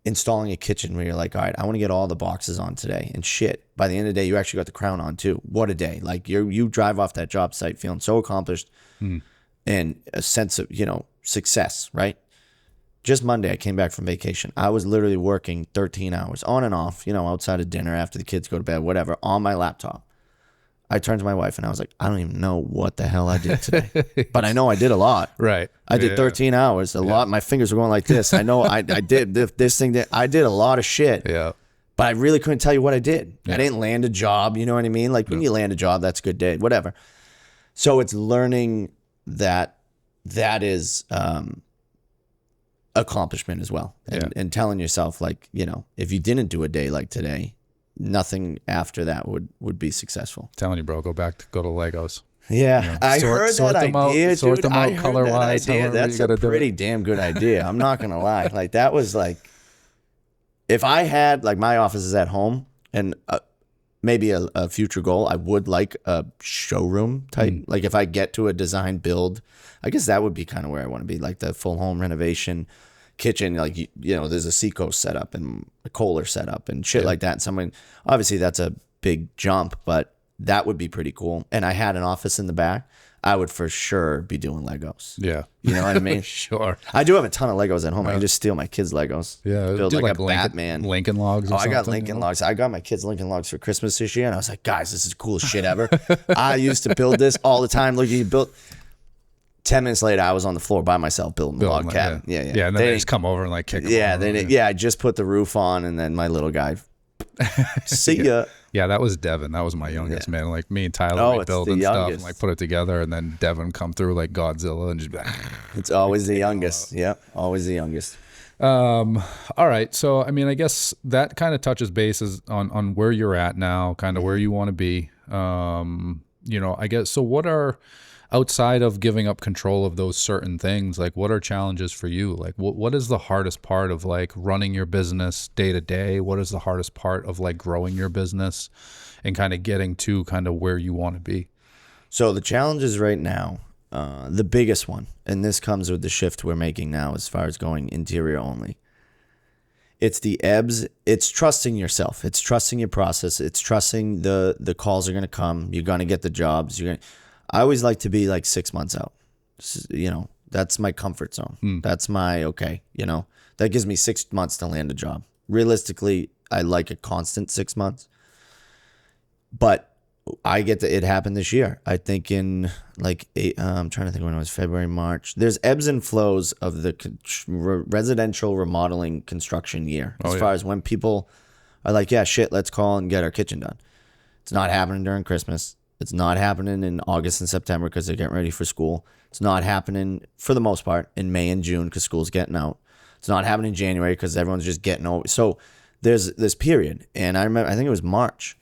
installing a kitchen where you're like, all right, I want to get all the boxes on today, and shit, by the end of the day, you actually got the crown on too. What a day. Like you drive off that job site feeling so accomplished and a sense of, success, right? Just Monday, I came back from vacation. I was literally working 13 hours on and off, outside of dinner after the kids go to bed, whatever, on my laptop. I turned to my wife and I was like, I don't even know what the hell I did today, but I know I did a lot. Right. I did 13 hours, a lot. My fingers were going like this. I know I did this thing that I did a lot of shit. Yeah. But I really couldn't tell you what I did. Yeah. I didn't land a job. You know what I mean? Like when you land a job, that's a good day, whatever. So it's learning that is accomplishment as well. And telling yourself, like, if you didn't do a day like today, nothing after that would be successful. Telling you, bro, go to Legos. Yeah, I heard that idea, sort them out color-wise. That's a pretty damn good idea. I'm not gonna lie. Like that was like, if I had, like, my office is at home, and maybe a future goal, I would like a showroom type. Like if I get to a design build, I guess that would be kind of where I want to be, like the full home renovation kitchen. Like, there's a Seacoast setup and a Kohler setup and shit like that. And obviously that's a big jump, but that would be pretty cool. And I had an office in the back. I would for sure be doing Legos. Yeah. You know what I mean? Sure. I do have a ton of Legos at home. I can just steal my kids' Legos. Yeah. Build like a Batman. Lincoln Logs or something. I got Lincoln Logs. I got my kids Lincoln Logs for Christmas this year. And I was like, guys, this is the coolest shit ever. I used to build this all the time. Look, you built... 10 minutes later, I was on the floor by myself building the log cabin. Yeah. Yeah, and then they just come over and like kick them over. I just put the roof on, and then my little guy, see ya. Yeah, that was Devin. That was my youngest, man. Like me and Tyler, we build and stuff and like put it together, and then Devin come through like Godzilla and just be like, it's always the youngest. Yep, always the youngest. All right. So, I mean, I guess that kind of touches bases on where you're at now, kind of where you want to be. I guess, so what are... outside of giving up control of those certain things, like what are challenges for you? Like what is the hardest part of like running your business day to day? What is the hardest part of like growing your business and kind of getting to kind of where you want to be? So the challenges right now, the biggest one, and this comes with the shift we're making now as far as going interior only. It's the ebbs. It's trusting yourself. It's trusting your process. It's trusting the calls are going to come. You're going to get the jobs. I always like to be like 6 months out. That's my comfort zone. That's my, that gives me 6 months to land a job. Realistically, I like a constant 6 months. But it happened this year. I think in like, I'm trying to think when it was, February, March. There's ebbs and flows of the residential remodeling construction year. As far as when people are like, yeah, shit, let's call and get our kitchen done. It's not happening during Christmas. It's not happening in August and September because they're getting ready for school. It's not happening, for the most part, in May and June because school's getting out. It's not happening in January because everyone's just getting over. So there's this period. And I remember, I think it was March.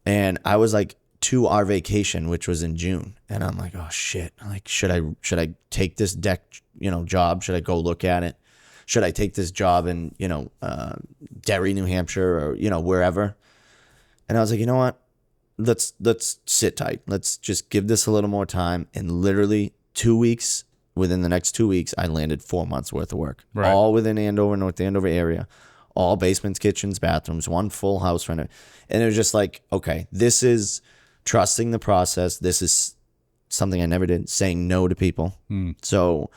And I was like to our vacation, which was in June. And I'm like, oh, shit. I'm like, should I take this deck, job? Should I go look at it? Should I take this job in, Derry, New Hampshire, or, wherever? And I was like, you know what? Let's sit tight. Let's just give this a little more time. And literally within the next 2 weeks, I landed 4 months worth of work. Right. All within Andover, North Andover area. All basements, kitchens, bathrooms, one full house reno. And it was just like, okay, this is trusting the process. This is something I never did, saying no to people. So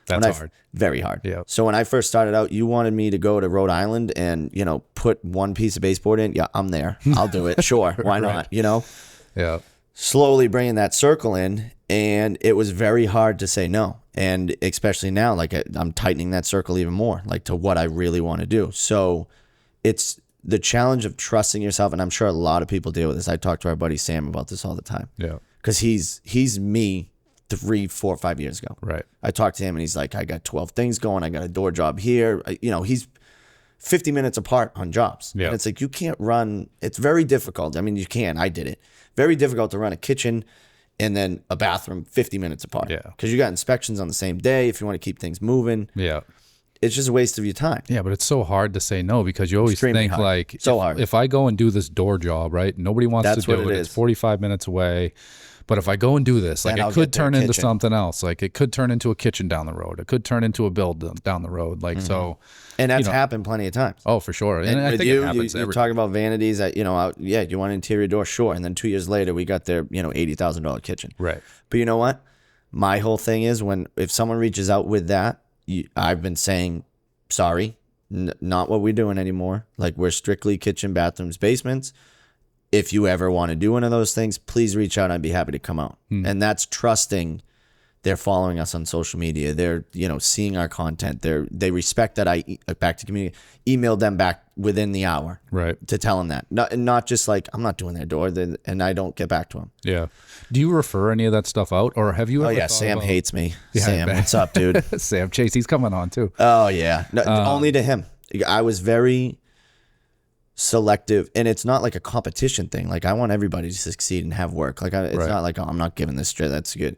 that's hard. Very hard. Yeah. So when I first started out, you wanted me to go to Rhode Island and, put one piece of baseboard in. Yeah, I'm there. I'll do it. Sure. Why not? Yeah. Slowly bringing that circle in. And it was very hard to say no. And especially now, like I'm tightening that circle even more, like to what I really want to do. So it's the challenge of trusting yourself. And I'm sure a lot of people deal with this. I talk to our buddy Sam about this all the time. Yeah. Because he's me 3, 4, 5 years ago. Right. I talked to him and he's like, I got 12 things going. I got a door job here. He's 50 minutes apart on jobs. Yeah. And it's like, you can't run. It's very difficult. I mean, you can. I did it. Very difficult to run a kitchen and then a bathroom 50 minutes apart. Yeah. Because you got inspections on the same day if you want to keep things moving. Yeah. It's just a waste of your time. Yeah, but it's so hard to say no because you always Extremely think hard. like, hard. If I go and do this door job, right? Nobody wants That's to do what it. it It's is. 45 minutes away. But if I go and do this, like Then I'll it could get their turn into kitchen. something else. Like it could turn into a kitchen down the road. It could turn into a build down the road. Like so. And that's happened plenty of times. Oh, for sure. And I with think you, it happens. you're talking about vanities that, you want an interior door, sure. And then 2 years later, we got their, $80,000 kitchen. Right. But you know what? My whole thing is if someone reaches out with that, I've been saying, sorry, not what we're doing anymore. Like we're strictly kitchen, bathrooms, basements. If you ever want to do one of those things, please reach out. I'd be happy to come out. And that's trusting. They're following us on social media. They're, seeing our content. They respect that I, back to community, emailed them back within the hour. Right. To tell them that. Not just like, I'm not doing their door and I don't get back to them. Yeah. Do you refer any of that stuff out or have you ever thought Sam about... hates me. Yeah, Sam, what's up, dude? Sam Chase, he's coming on too. Oh, yeah. No, only to him. I was very selective, and it's not like a competition thing. Like I want everybody to succeed and have work. Like it's not like, oh, I'm not giving this straight. That's good.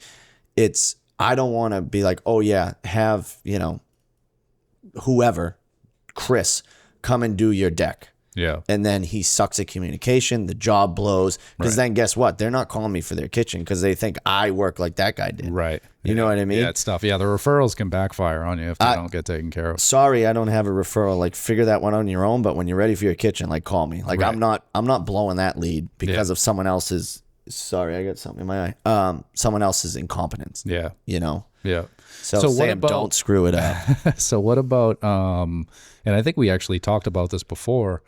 It's I don't want to be like, oh yeah, have whoever, Chris, come and do your deck. Yeah. And then he sucks at communication. The job blows. Because then guess what? They're not calling me for their kitchen because they think I work like that guy did. Right. You know what I mean? Yeah, it's tough. Yeah, the referrals can backfire on you if they don't get taken care of. Sorry, I don't have a referral. Like figure that one on your own. But when you're ready for your kitchen, like call me. Like I'm not blowing that lead because of someone else's. Sorry, I got something in my eye. Someone else's incompetence. Yeah. Yeah. So what Sam, about, don't screw it up. So what about, and I think we actually talked about this before,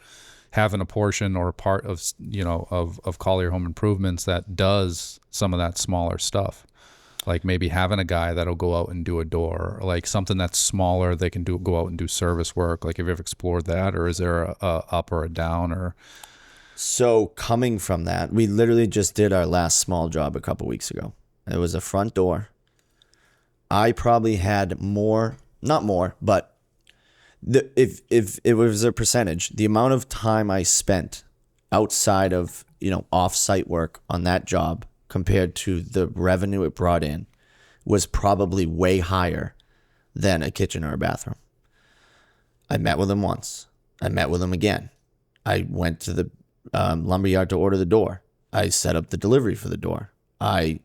having a portion or a part of, of Collier Home Improvements that does some of that smaller stuff. Like maybe having a guy that'll go out and do a door, or like something that's smaller, they can go out and do service work. Like have you ever explored that, or is there a up or a down or? So coming from that, we literally just did our last small job a couple weeks ago. It was a front door. I probably had not more, but if it was a percentage, the amount of time I spent outside of, off-site work on that job compared to the revenue it brought in was probably way higher than a kitchen or a bathroom. I met with him once. I met with him again. I went to the lumberyard to order the door. I set up the delivery for the door. I,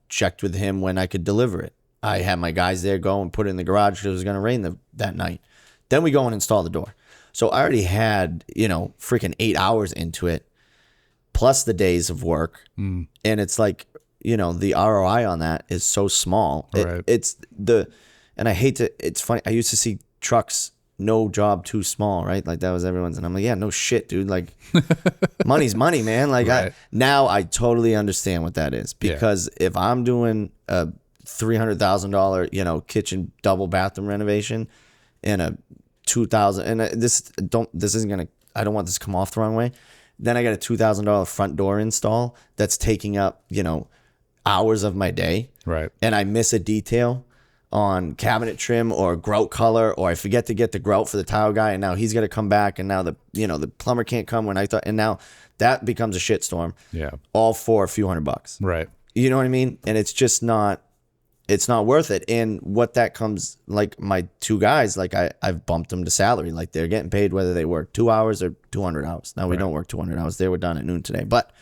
checked with him when I could deliver it. I had my guys there go and put it in the garage because it was going to rain that night. Then we go and install the door. So I already had, freaking 8 hours into it, plus the days of work. And it's like, the ROI on that is so small. Right. And I hate to, it's funny. I used to see trucks, no job too small, right? Like that was everyone's. And I'm like, yeah, no shit, dude. Like money's money, man. Like right. Now I totally understand what that is because if I'm doing a $300,000, kitchen double bathroom renovation and a $2,000, and this isn't going to I don't want this to come off the wrong way. Then I got a $2,000 front door install that's taking up, hours of my day. Right. And I miss a detail on cabinet trim or grout color, or I forget to get the grout for the tile guy, and now he's got to come back, and now the plumber can't come when I thought, and now that becomes a shitstorm. Yeah. All for a few $100. Right. You know what I mean? And it's just not, it's not worth it. And what that comes, like my two guys, like I've bumped them to salary. Like they're getting paid whether they work 2 hours or 200 hours. Now we don't work 200 hours. They were done at noon today. But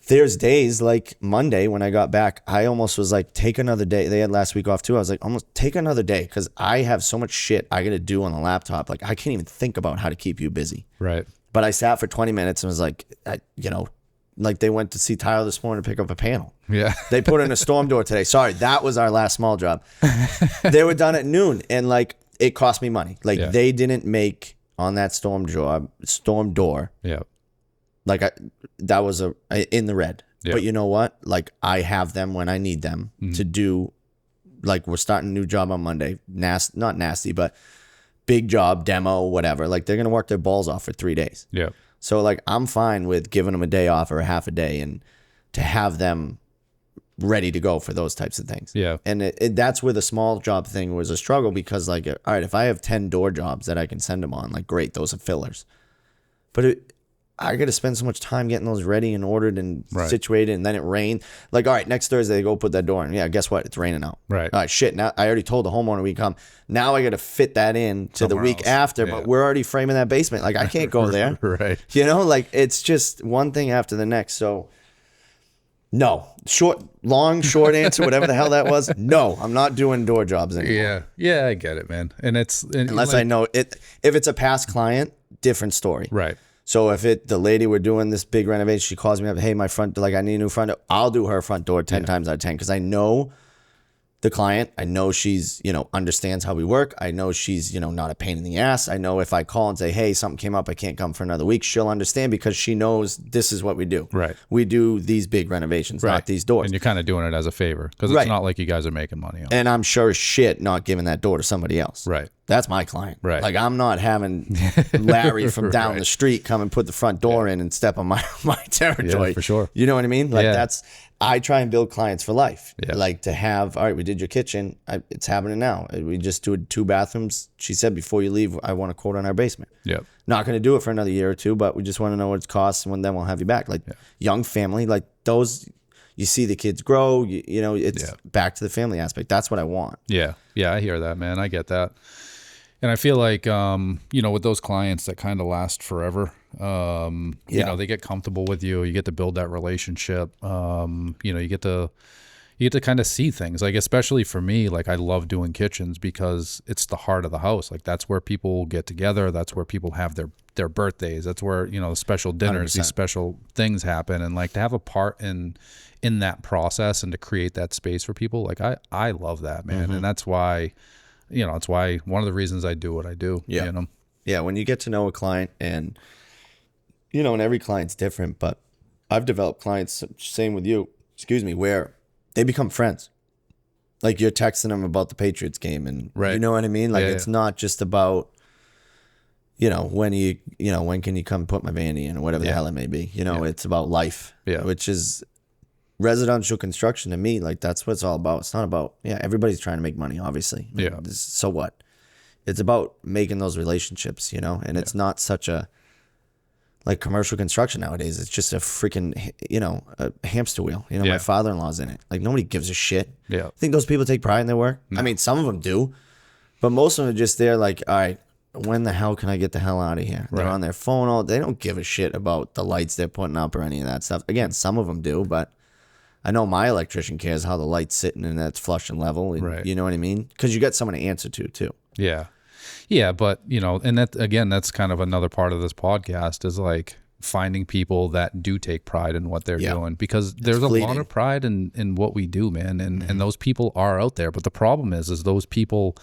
there's days like Monday when I got back, I almost was like, take another day. They had last week off too. I was like, almost take another day because I have so much shit I got to do on the laptop. Like I can't even think about how to keep you busy. Right. But I sat for 20 minutes and was like, like they went to see Tyler this morning to pick up a panel. Yeah. They put in a storm door today. Sorry, that was our last small job. They were done at noon, and like it cost me money. Like they didn't make on that storm door. Yeah. Like that was in the red. Yeah. But you know what? Like I have them when I need them to do. Like we're starting a new job on Monday. Not nasty, but big job, demo, whatever. Like they're gonna work their balls off for 3 days. Yeah. So like I'm fine with giving them a day off or a half a day, and to have them ready to go for those types of things. Yeah. And that's where the small job thing was a struggle, because like, all right, if I have 10 door jobs that I can send them on, like great, those are fillers. But I got to spend so much time getting those ready and ordered and situated, and then it rained. Like, all right, next Thursday they go put that door in. Yeah, guess what? It's raining out. Right. All right, shit. Now I already told the homeowner we come. Now I got to fit that in to the week after, but we're already framing that basement. Like I can't go there. Right. Like it's just one thing after the next. So no, short answer, whatever the hell that was. No, I'm not doing door jobs anymore. Yeah. Yeah, I get it, man. And unless I know it. If it's a past client, different story. Right. So if the lady we're doing this big renovation, she calls me up, hey, my front, like I need a new front door. I'll do her front door 10 times out of 10, because I know the client. I know she's, understands how we work. I know she's, not a pain in the ass. I know if I call and say, hey, something came up, I can't come for another week, she'll understand, because she knows this is what we do. Right. We do these big renovations, not these doors. And you're kind of doing it as a favor, because it's not like you guys are making money on it. And I'm sure as shit not giving that door to somebody else. Right. That's my client. Right. Like I'm not having Larry from down the street come and put the front door in and step on my territory. Yeah, for sure. You know what I mean? Like I try and build clients for life. Yeah. Like to have, all right, we did your kitchen. It's happening now. We just do 2 bathrooms. She said, before you leave, I want a quote on our basement. Yep. Not going to do it for another year or 2, but we just want to know what it costs, and then we'll have you back. Like young family, like those, you see the kids grow, it's back to the family aspect. That's what I want. Yeah. Yeah. I hear that, man. I get that. And I feel like, with those clients that kind of last forever, they get comfortable with you. You get to build that relationship. You get to kind of see things, like, especially for me, like I love doing kitchens because it's the heart of the house. Like that's where people get together. That's where people have their birthdays. That's where, the special dinners, 100%. These special things happen. And like to have a part in that process and to create that space for people. Like I love that, man. Mm-hmm. And that's why, it's why one of the reasons I do what I do. Yeah. Yeah. When you get to know a client, and, and every client's different, but I've developed clients, same with you, where they become friends. Like you're texting them about the Patriots game, and you know what I mean? Like it's not just about, when can you come put my vanny in, or whatever the hell it may be. It's about life, which is residential construction to me. Like that's what it's all about. It's not about, everybody's trying to make money, obviously. So what? It's about making those relationships, and it's not such a, like commercial construction nowadays. It's just a freaking, a hamster wheel. My father-in-law's in it. Like nobody gives a shit. Yeah. I think those people take pride in their work. No. I mean, some of them do, but most of them are just there like, all right, when the hell can I get the hell out of here? They're on their phone they don't give a shit about the lights they're putting up or any of that stuff. Again, some of them do, but I know my electrician cares how the light's sitting and that's flush and level. And, you know what I mean? Because you got someone to answer to too. Yeah. Yeah, but, and that, again, that's kind of another part of this podcast is like finding people that do take pride in what they're doing, because there's a lot of pride in what we do, man. And those people are out there. But the problem is those people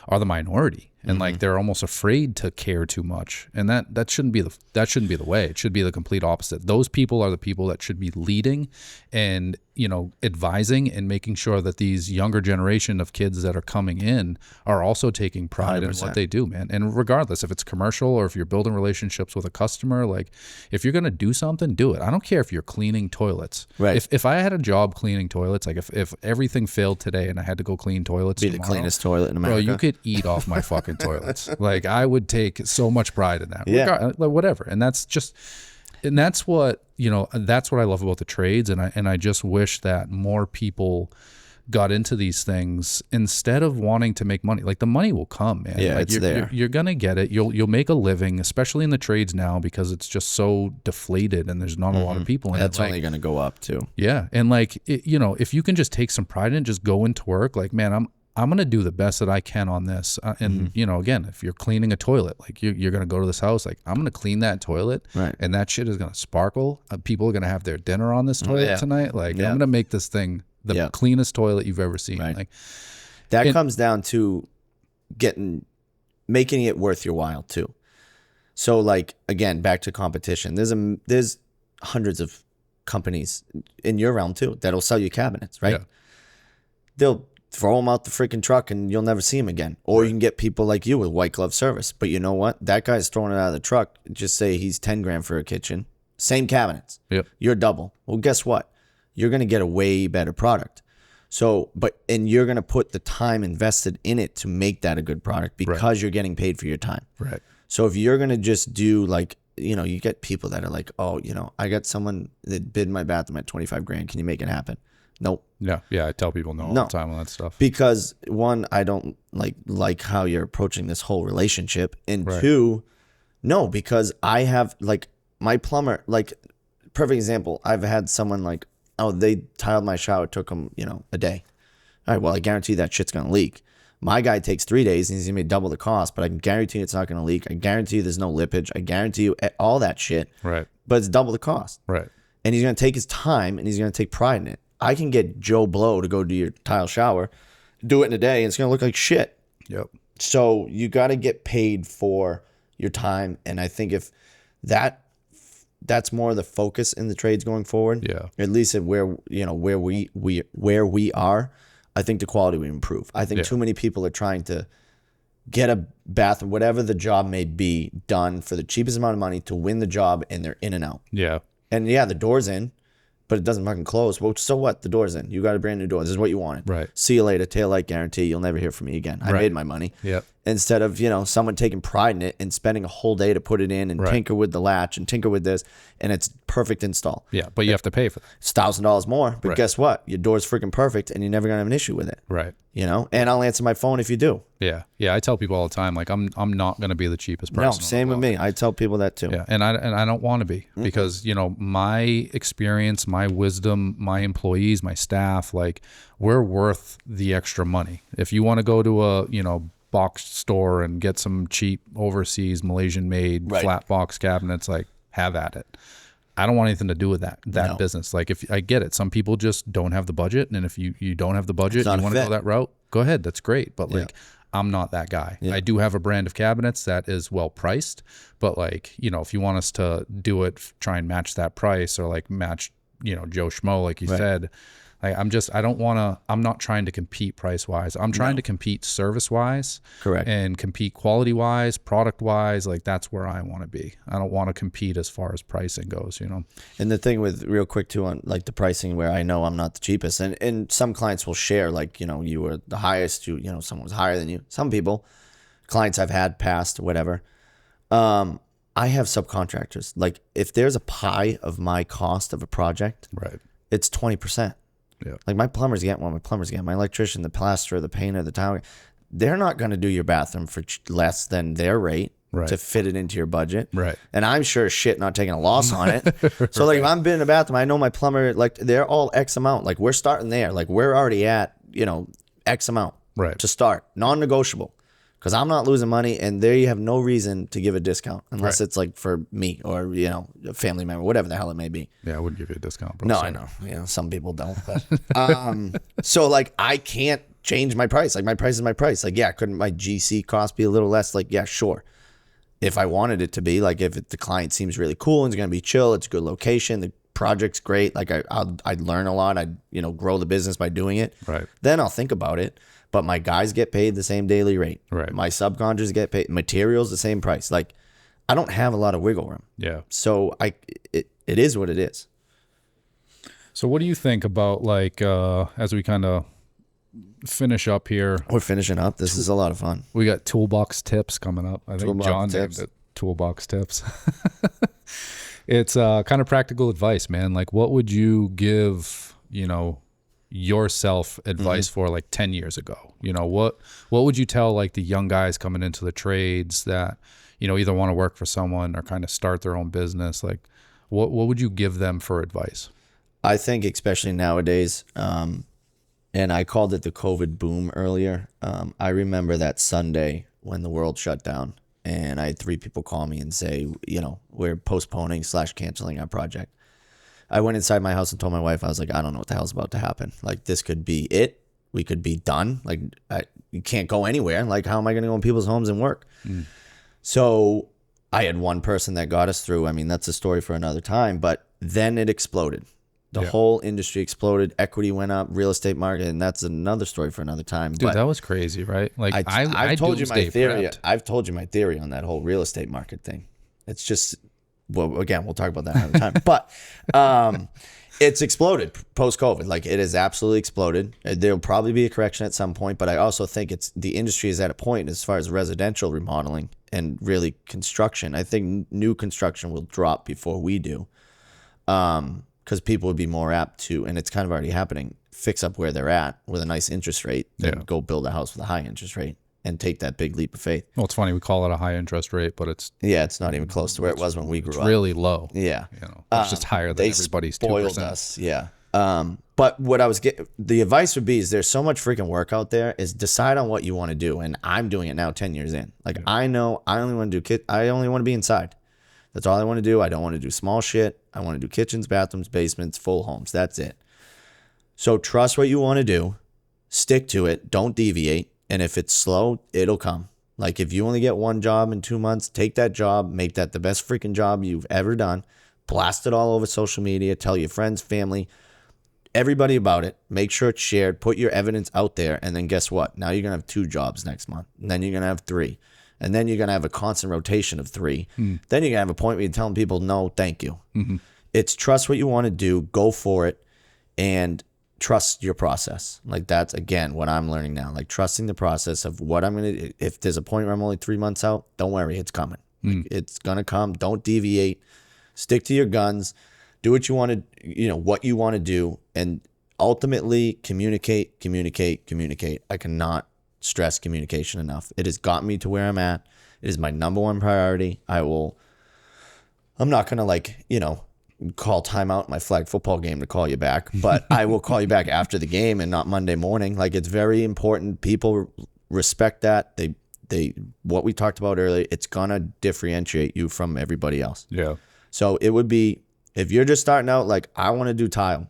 are the minority. and like they're almost afraid to care too much, and that shouldn't be the way. It should be the complete opposite. Those people are the people that should be leading and, you know, advising and making sure that these younger generation of kids that are coming in are also taking pride 100%. in what they do, man. And regardless if it's commercial or if you're building relationships with a customer, like if you're gonna do something, do it. I don't care if you're cleaning toilets. Right. If I had a job cleaning toilets, like if everything failed today and I had to go clean toilets Be the tomorrow, cleanest toilet in bro, America. you could eat off my fucking toilets. Like I would take so much pride in that. Yeah. Like whatever. And that's what, you know, that's what I love about the trades. And I just wish that more people got into these things instead of wanting to make money. Like the money will come, man. Yeah, like it's there. You're gonna get it. You'll make a living, especially in the trades now, because it's just so deflated and there's not a lot of people in That's it. Like, only going to go up too. yeah. And like, you know, if you can just take some pride in it, just go into work, like, man, I'm going to do the best that I can on this. And, you know, again, if you're cleaning a toilet, like you're going to go to this house, like I'm going to clean that toilet, Right. and that shit is going to sparkle. People are going to have their dinner on this toilet tonight. Like I'm going to make this thing the cleanest toilet you've ever seen. Right. Like That comes down to making it worth your while too. So like, again, back to competition, there's hundreds of companies in your realm too that'll sell you cabinets, right? Yeah. They'll throw them out the freaking truck and you'll never see them again. Or you can get people like you with white glove service. But you know what? That guy's throwing it out of the truck. Just say he's 10 grand for a kitchen. Same cabinets. Yep. You're double. Well, guess what? You're going to get a way better product. So, and you're going to put the time invested in it to make that a good product because you're getting paid for your time. Right. So if you're going to just do like, you know, you get people that are like, oh, you know, I got someone that bid my bathroom at 25 grand. Can you make it happen? Nope. Yeah. Yeah. I tell people no all the time on that stuff. Because one, I don't like how you're approaching this whole relationship. And Right. two, no, because I have like my plumber, like perfect example. I've had someone like, oh, they tiled my shower. It took them, you know, a day. All right. Well, I guarantee that shit's going to leak. My guy takes 3 days and he's going to be double the cost, but I can guarantee it's not going to leak. I guarantee there's no lippage. I guarantee you all that shit. Right. But it's double the cost. Right. And he's going to take his time and he's going to take pride in it. I can get Joe Blow to go do your tile shower, do it in a day, and it's going to look like shit. Yep. So you got to get paid for your time. And I think if that's more the focus in the trades going forward, at least at where we are, I think the quality will improve. I think too many people are trying to get a bathroom, whatever the job may be, done for the cheapest amount of money to win the job, and they're in and out. Yeah. And yeah, the door's in, but it doesn't fucking close. Well, so what? The door's in. You got a brand new door. This is what you wanted. Right. See you later. Taillight guarantee. You'll never hear from me again. I made my money. Yep. Instead of, you know, someone taking pride in it and spending a whole day to put it in and tinker with the latch and tinker with this, and it's perfect install. Yeah. But you have to pay for that. It's $1,000 more, but guess what? Your door's freaking perfect, and you're never gonna have an issue with it. Right. You know, and I'll answer my phone if you do. Yeah. Yeah. I tell people all the time, like I'm not going to be the cheapest person. No, same with me. I tell people that too. Yeah. And I don't want to be because, you know, my experience, my wisdom, my employees, my staff, like we're worth the extra money. If you want to go to a, you know, box store and get some cheap overseas Malaysian made flat box cabinets, like have at it. I don't want anything to do with that business. Like if I get it, some people just don't have the budget, and if you don't have the budget, you want to go that route, go ahead. That's great. But like I'm not that guy. I do have a brand of cabinets that is well priced, but like, you know, if you want us to do it, try and match that price or like match, you know, Joe Schmo, like you said, like I'm not trying to compete price wise. I'm trying to compete service wise. Correct. And compete quality wise, product wise. Like that's where I want to be. I don't want to compete as far as pricing goes, you know? And the thing with real quick too, on like the pricing where I know I'm not the cheapest, and some clients will share like, you know, you were the highest, you know, someone was higher than you. Some people, clients I've had past, whatever. I have subcontractors. Like if there's a pie of my cost of a project, it's 20%. Yeah. Like my plumbers get one, my electrician, the plasterer, the painter, the tile. They're not going to do your bathroom for less than their rate to fit it into your budget. Right. And I'm sure shit not taking a loss on it. So like if I'm in a bathroom, I know my plumber, like they're all X amount. Like we're starting there. Like we're already at, you know, X amount to start. Non-negotiable. Because I'm not losing money, and they have no reason to give a discount unless it's like for me or, you know, a family member, whatever the hell it may be. Yeah, I wouldn't give you a discount. Bro. No, I know. You know, some people don't. But so like I can't change my price. Like, my price is my price. Like, yeah, couldn't my GC cost be a little less? Like, yeah, sure. If I wanted it to be, like, if the client seems really cool and it's going to be chill, it's a good location, the project's great, like, I'd learn a lot, I'd, grow the business by doing it. Right. Then I'll think about it. But my guys get paid the same daily rate. Right. My subcontractors get paid. Materials the same price. Like, I don't have a lot of wiggle room. Yeah. So it is what it is. So what do you think about, like, as we kind of finish up here? We're finishing up. This is a lot of fun. We got toolbox tips coming up. I think Toolbox John tips. named it toolbox tips. It's kind of practical advice, man. Like, what would you give, yourself advice for, like, 10 years ago? What would you tell, like, the young guys coming into the trades that, either want to work for someone or kind of start their own business? Like, what would you give them for advice? I think especially nowadays, and I called it the COVID boom earlier. I remember that Sunday when the world shut down, and I had 3 people call me and say, we're postponing / canceling our project. I went inside my house and told my wife, I was like, I don't know what the hell's about to happen. Like, this could be it. We could be done. Like, you can't go anywhere. Like, how am I going to go in people's homes and work? So I had one person that got us through. I mean, that's a story for another time. But then it exploded. The whole industry exploded. Equity went up, real estate market, and that's another story for another time. Dude, that was crazy, right? Like, I've told you my theory. Prepped. I've told you my theory on that whole real estate market thing. It's just, well, again, we'll talk about that another time. But it's exploded post-COVID. Like, it has absolutely exploded. There'll probably be a correction at some point, but I also think the industry is at a point as far as residential remodeling and really construction. I think new construction will drop before we do. Because people would be more apt to, and it's kind of already happening, fix up where they're at with a nice interest rate than go build a house with a high interest rate and take that big leap of faith. Well, it's funny. We call it a high interest rate, but it's not even close to where it was when we grew up. It's really low. Yeah. It's just higher than everybody's 2%. Spoiled us. Yeah. But what I was the advice would be is there's so much freaking work out there, is decide on what you want to do. And I'm doing it now 10 years in. Like, I know I only want to do I only want to be inside. That's all I want to do. I don't want to do small shit. I want to do kitchens, bathrooms, basements, full homes. That's it. So trust what you want to do. Stick to it. Don't deviate. And if it's slow, it'll come. Like, if you only get one job in 2 months, take that job. Make that the best freaking job you've ever done. Blast it all over social media. Tell your friends, family, everybody about it. Make sure it's shared. Put your evidence out there. And then guess what? Now you're going to have 2 jobs next month. And then you're going to have 3. And then you're going to have a constant rotation of 3. Then you're going to have a point where you're telling people, no, thank you. It's trust what you want to do, go for it, and trust your process. Like, that's, again, what I'm learning now. Like, trusting the process of what I'm going to, if there's a point where I'm only 3 months out, don't worry, it's coming. Like, it's going to come. Don't deviate. Stick to your guns. Do what you want to, what you want to do. And ultimately, communicate. I cannot stress communication enough. It has gotten me to where I'm at. It is my number one priority. I'm not going to call timeout my flag football game to call you back, but I will call you back after the game and not Monday morning. Like, it's very important. People respect that. They what we talked about earlier, it's going to differentiate you from everybody else. Yeah. So it would be, if you're just starting out, like, I want to do tile.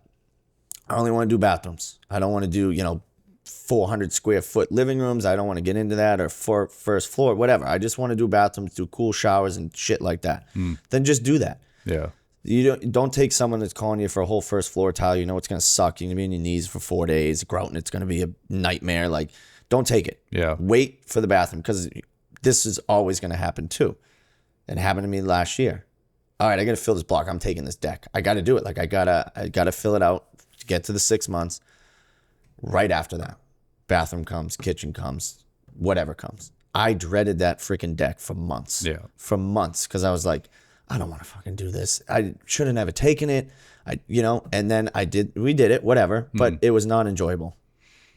I only want to do bathrooms. I don't want to do, 400 square foot living rooms. I don't want to get into that, or first floor, whatever. I just want to do bathrooms, do cool showers and shit like that. Then just do that. Yeah. You don't take someone that's calling you for a whole first floor tile. It's going to suck. You're going to be on your knees for 4 days, grouting. It's going to be a nightmare. Like, don't take it. Yeah. Wait for the bathroom, because this is always going to happen too. It happened to me last year. All right, I got to fill this block. I'm taking this deck. I got to do it. Like, I gotta fill it out to get to the 6 months. Right after that, bathroom comes, kitchen comes, whatever comes. I dreaded that freaking deck for months. Yeah. For months, because I was like, I don't want to fucking do this. I should have never taken it. And then we did it, whatever, but it was not enjoyable.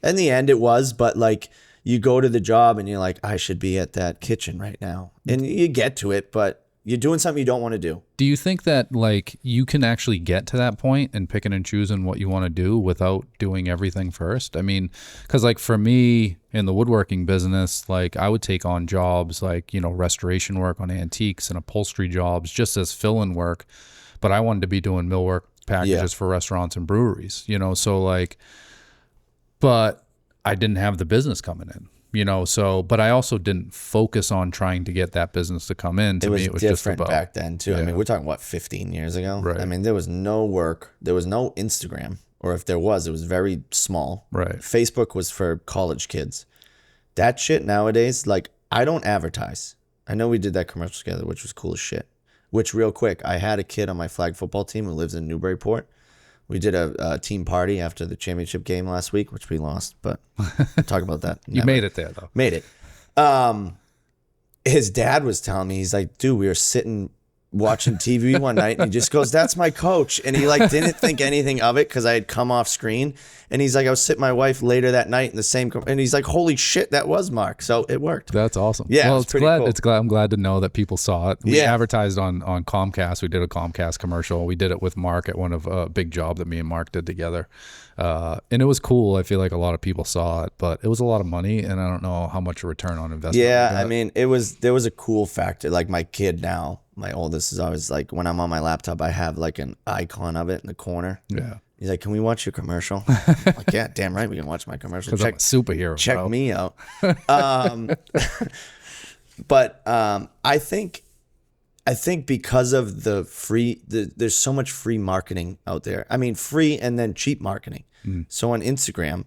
In the end, it was, but like, you go to the job and you're like, I should be at that kitchen right now. And you get to it, but you're doing something you don't want to do. Do you think that, like, you can actually get to that point and picking and choosing what you want to do without doing everything first? I mean, because, like, for me in the woodworking business, like, I would take on jobs like, restoration work on antiques and upholstery jobs just as fill-in work, but I wanted to be doing millwork packages for restaurants and breweries, so like, but I didn't have the business coming in, you know, so, but I also didn't focus on trying to get that business to come in. To me, it was different just about, back then too. I mean, we're talking, what, 15 years ago? Right. I mean, there was no work. There was no Instagram, or if there was, it was very small. Right. Facebook was for college kids. That shit nowadays, like, I don't advertise. I know we did that commercial together, which was cool as shit. Which, real quick, I had a kid on my flag football team who lives in Newburyport. We did a team party after the championship game last week, which we lost, but we'll talk about that. You made it there, though. Made it. His dad was telling me, he's like, dude, we were sitting watching TV one night, and he just goes, that's my coach. And he like didn't think anything of it because I had come off screen. And he's like, I was sitting with my wife later that night in the same, and he's like, holy shit, that was Mark. So it worked. That's awesome. Yeah, well, it's pretty cool. I'm glad to know that people saw it. We Yeah. advertised on Comcast. We did a Comcast commercial. We did it with Mark at one of a big job that me and Mark did together. And it was cool. I feel like a lot of people saw it, but it was a lot of money, and I don't know how much a return on investment. Yeah, I mean, there was a cool factor. Like my kid now, my oldest, is always like, when I'm on my laptop, I have like an icon of it in the corner. Yeah. He's like, can we watch your commercial? I'm like, yeah, damn right, we can watch my commercial. Because I'm a superhero, check bro. me out. But I think because of there's so much free marketing out there. I mean, free and then cheap marketing. So on Instagram,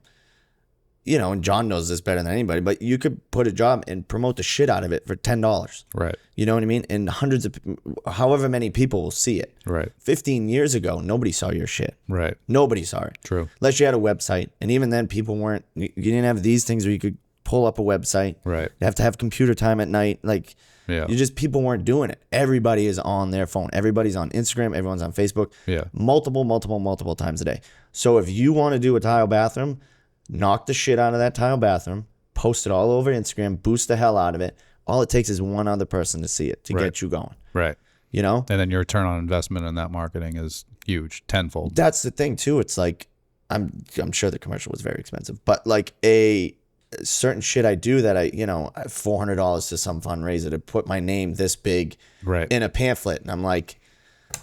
you know, and John knows this better than anybody, but you could put a job and promote the shit out of it for $10. Right. You know what I mean? And however many people will see it. Right. 15 years ago, nobody saw your shit. Right. Nobody saw it. True. Unless you had a website. And even then, people weren't, you didn't have these things where you could pull up a website. Right. You have to have computer time at night. Like, Yeah. people weren't doing it. Everybody is on their phone. Everybody's on Instagram. Everyone's on Facebook. Yeah. Multiple times a day. So if you want to do a tile bathroom, knock the shit out of that tile bathroom, post it all over Instagram, boost the hell out of it. All it takes is one other person to see it to get you going. Right. You know? And then your return on investment in that marketing is huge, tenfold. That's the thing too. It's like, I'm sure the commercial was very expensive, but like a certain shit I do that I $400 to some fundraiser to put my name this big in a pamphlet. And I'm like,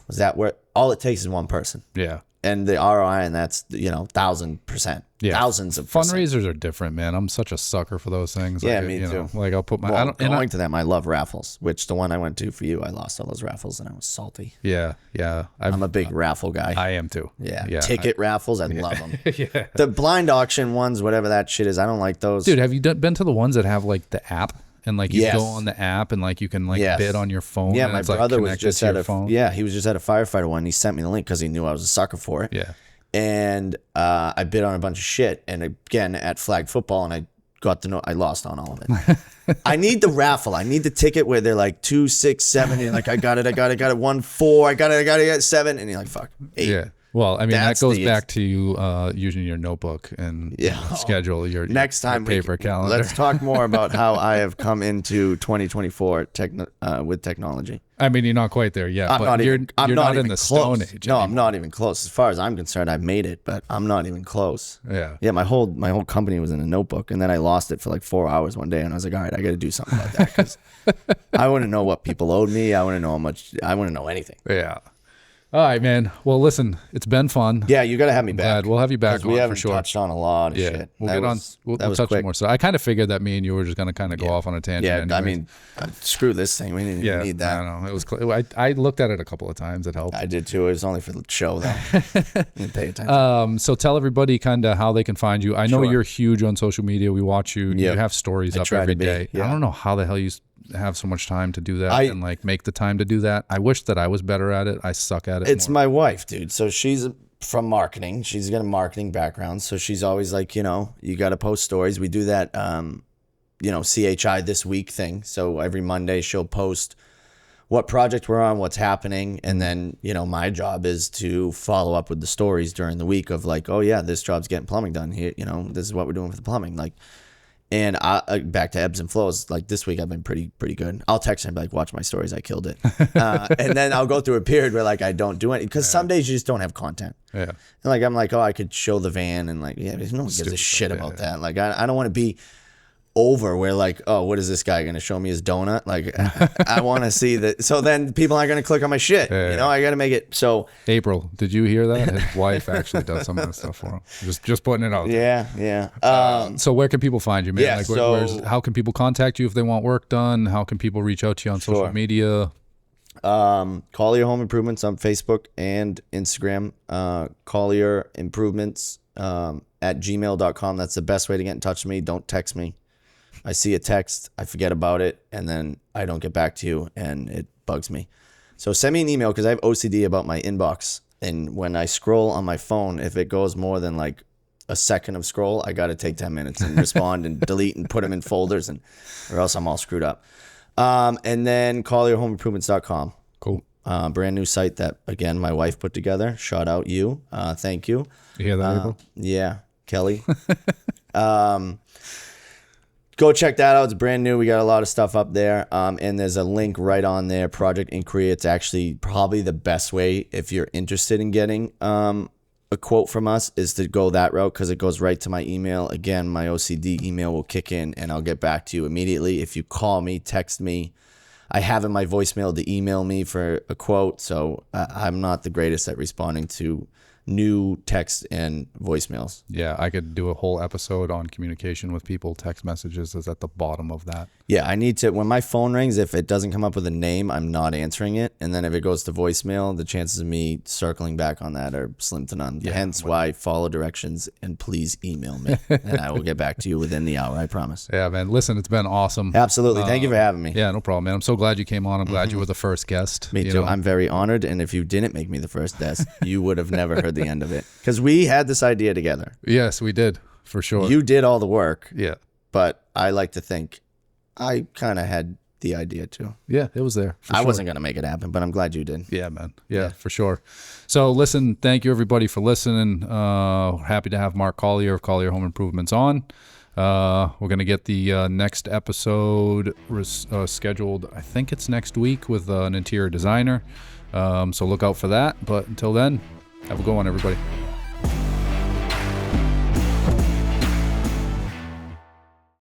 was that where all it takes is one person? Yeah. And the ROI, and that's 1,000%. Yeah. Thousands of fundraisers are different, man. I'm such a sucker for those things. Yeah, like, me too. Like I'll put my going to them. I love raffles, which the one I went to for you, I lost all those raffles and I was salty. Yeah. I'm a big raffle guy. I am too. Yeah. Ticket raffles, I love them. Yeah. The blind auction ones, whatever that shit is, I don't like those. Dude, have you been to the ones that have like the app? And like you go on the app and like you can like bid on your phone. Yeah, and my it's, brother like, was just to at your a phone. Yeah, he was just at a firefighter one. He sent me the link because he knew I was a sucker for it. Yeah. And I bid on a bunch of shit. And again, at flag football, and I got to know I lost on all of it. I need the raffle. I need the ticket where they're like 2, 6, 7. And like, I got it. 1, 4. I got it. 7. And you're like, fuck. 8. Yeah. Well, I mean, That's that goes back to you using your notebook and schedule your next time your paper calendar. Let's talk more about how I have come into 2024 with technology. I mean, you're not quite there yet, I'm but not you're even in the close. Stone Age. No, anymore. I'm not even close. As far as I'm concerned, I've made it, but I'm not even close. Yeah. Yeah, my whole company was in a notebook, and then I lost it for like 4 hours one day, and I was like, all right, I got to do something about that because I want to know what people owed me. I want to know how much. I want to know anything. Yeah. All right, man. Well, listen, it's been fun. Yeah, you got to have me back. Glad. We'll have you back 'Cause on we haven't for sure. touched on a lot of shit. We'll get on. We'll touch quick. more. So I kind of figured that me and you were just going to kind of go off on a tangent. Yeah, anyways. I mean, screw this thing. We didn't even need that. I don't know. It was. I looked at it a couple of times. It helped. I did too. It was only for the show though. Didn't pay attention. So tell everybody kind of how they can find you. I know Sure. you're huge on social media. We watch you. You have stories up try every to be, day. yeah. I don't know how the hell you have so much time to do that I- and like make the time to do that. I wish that I was better at it. I suck at it. It's more. my wife, dude. So she's from marketing. She's got a marketing background. So she's always like, you got to post stories. We do that, CHI this week thing. So every Monday she'll post what project we're on, what's happening. And then, my job is to follow up with the stories during the week of like, oh yeah, this job's getting plumbing done here. This is what we're doing for the plumbing. Like, and back to ebbs and flows. Like this week, I've been pretty good. I'll text her and be like, "Watch my stories, I killed it." And then I'll go through a period where like I don't do it because some days you just don't have content. Yeah. And like I'm like, oh, I could show the van and like, yeah, no one gives a shit about that. Like I don't want to be over. We're like, oh, what is this guy going to show me his donut? Like, I want to see that. So then people aren't going to click on my shit. Yeah. I got to make it. So April, did you hear that? His wife actually does some of that stuff for him. Just putting it out there. Yeah. So where can people find you, man? Yeah, how can people contact you if they want work done? How can people reach out to you on social media? Collier Home Improvements on Facebook and Instagram. Collier Improvements at gmail.com. That's the best way to get in touch with me. Don't text me. I see a text, I forget about it, and then I don't get back to you, and it bugs me. So send me an email, because I have OCD about my inbox. And when I scroll on my phone, if it goes more than like a second of scroll, I got to take 10 minutes and respond and delete and put them in folders, or else I'm all screwed up. And then CollierHomeImprovements.com. Cool. Brand new site that, again, my wife put together. Shout out you. Thank you. You hear that, April? Yeah, Kelly. Go check that out. It's brand new. We got a lot of stuff up there. And there's a link right on there, Project Inquiry. It's actually probably the best way if you're interested in getting a quote from us is to go that route, because it goes right to my email. Again, my OCD email will kick in and I'll get back to you immediately. If you call me, text me. I have in my voicemail to email me for a quote. So I'm not the greatest at responding to new text and voicemails. Yeah, I could do a whole episode on communication with people. Text messages is at the bottom of that. Yeah, I need to, when my phone rings, if it doesn't come up with a name, I'm not answering it. And then if it goes to voicemail, the chances of me circling back on that are slim to none. Yeah, hence why follow directions and please email me. And I will get back to you within the hour, I promise. Yeah, man. Listen, it's been awesome. Absolutely. Thank you for having me. Yeah, no problem, man. I'm so glad you came on. I'm glad you were the first guest. Me too. I'm very honored. And if you didn't make me the first guest, you would have never heard the end of it. Because we had this idea together. Yes, we did. For sure. You did all the work. Yeah. But I like to think I kind of had the idea too. Yeah, it was there. I wasn't going to make it happen, but I'm glad you did. Yeah, man. Yeah, for sure. So listen, thank you everybody for listening. Happy to have Mark Collier of Collier Home Improvements on. We're going to get the next episode scheduled. I think it's next week with an interior designer. So look out for that. But until then, have a good one, everybody.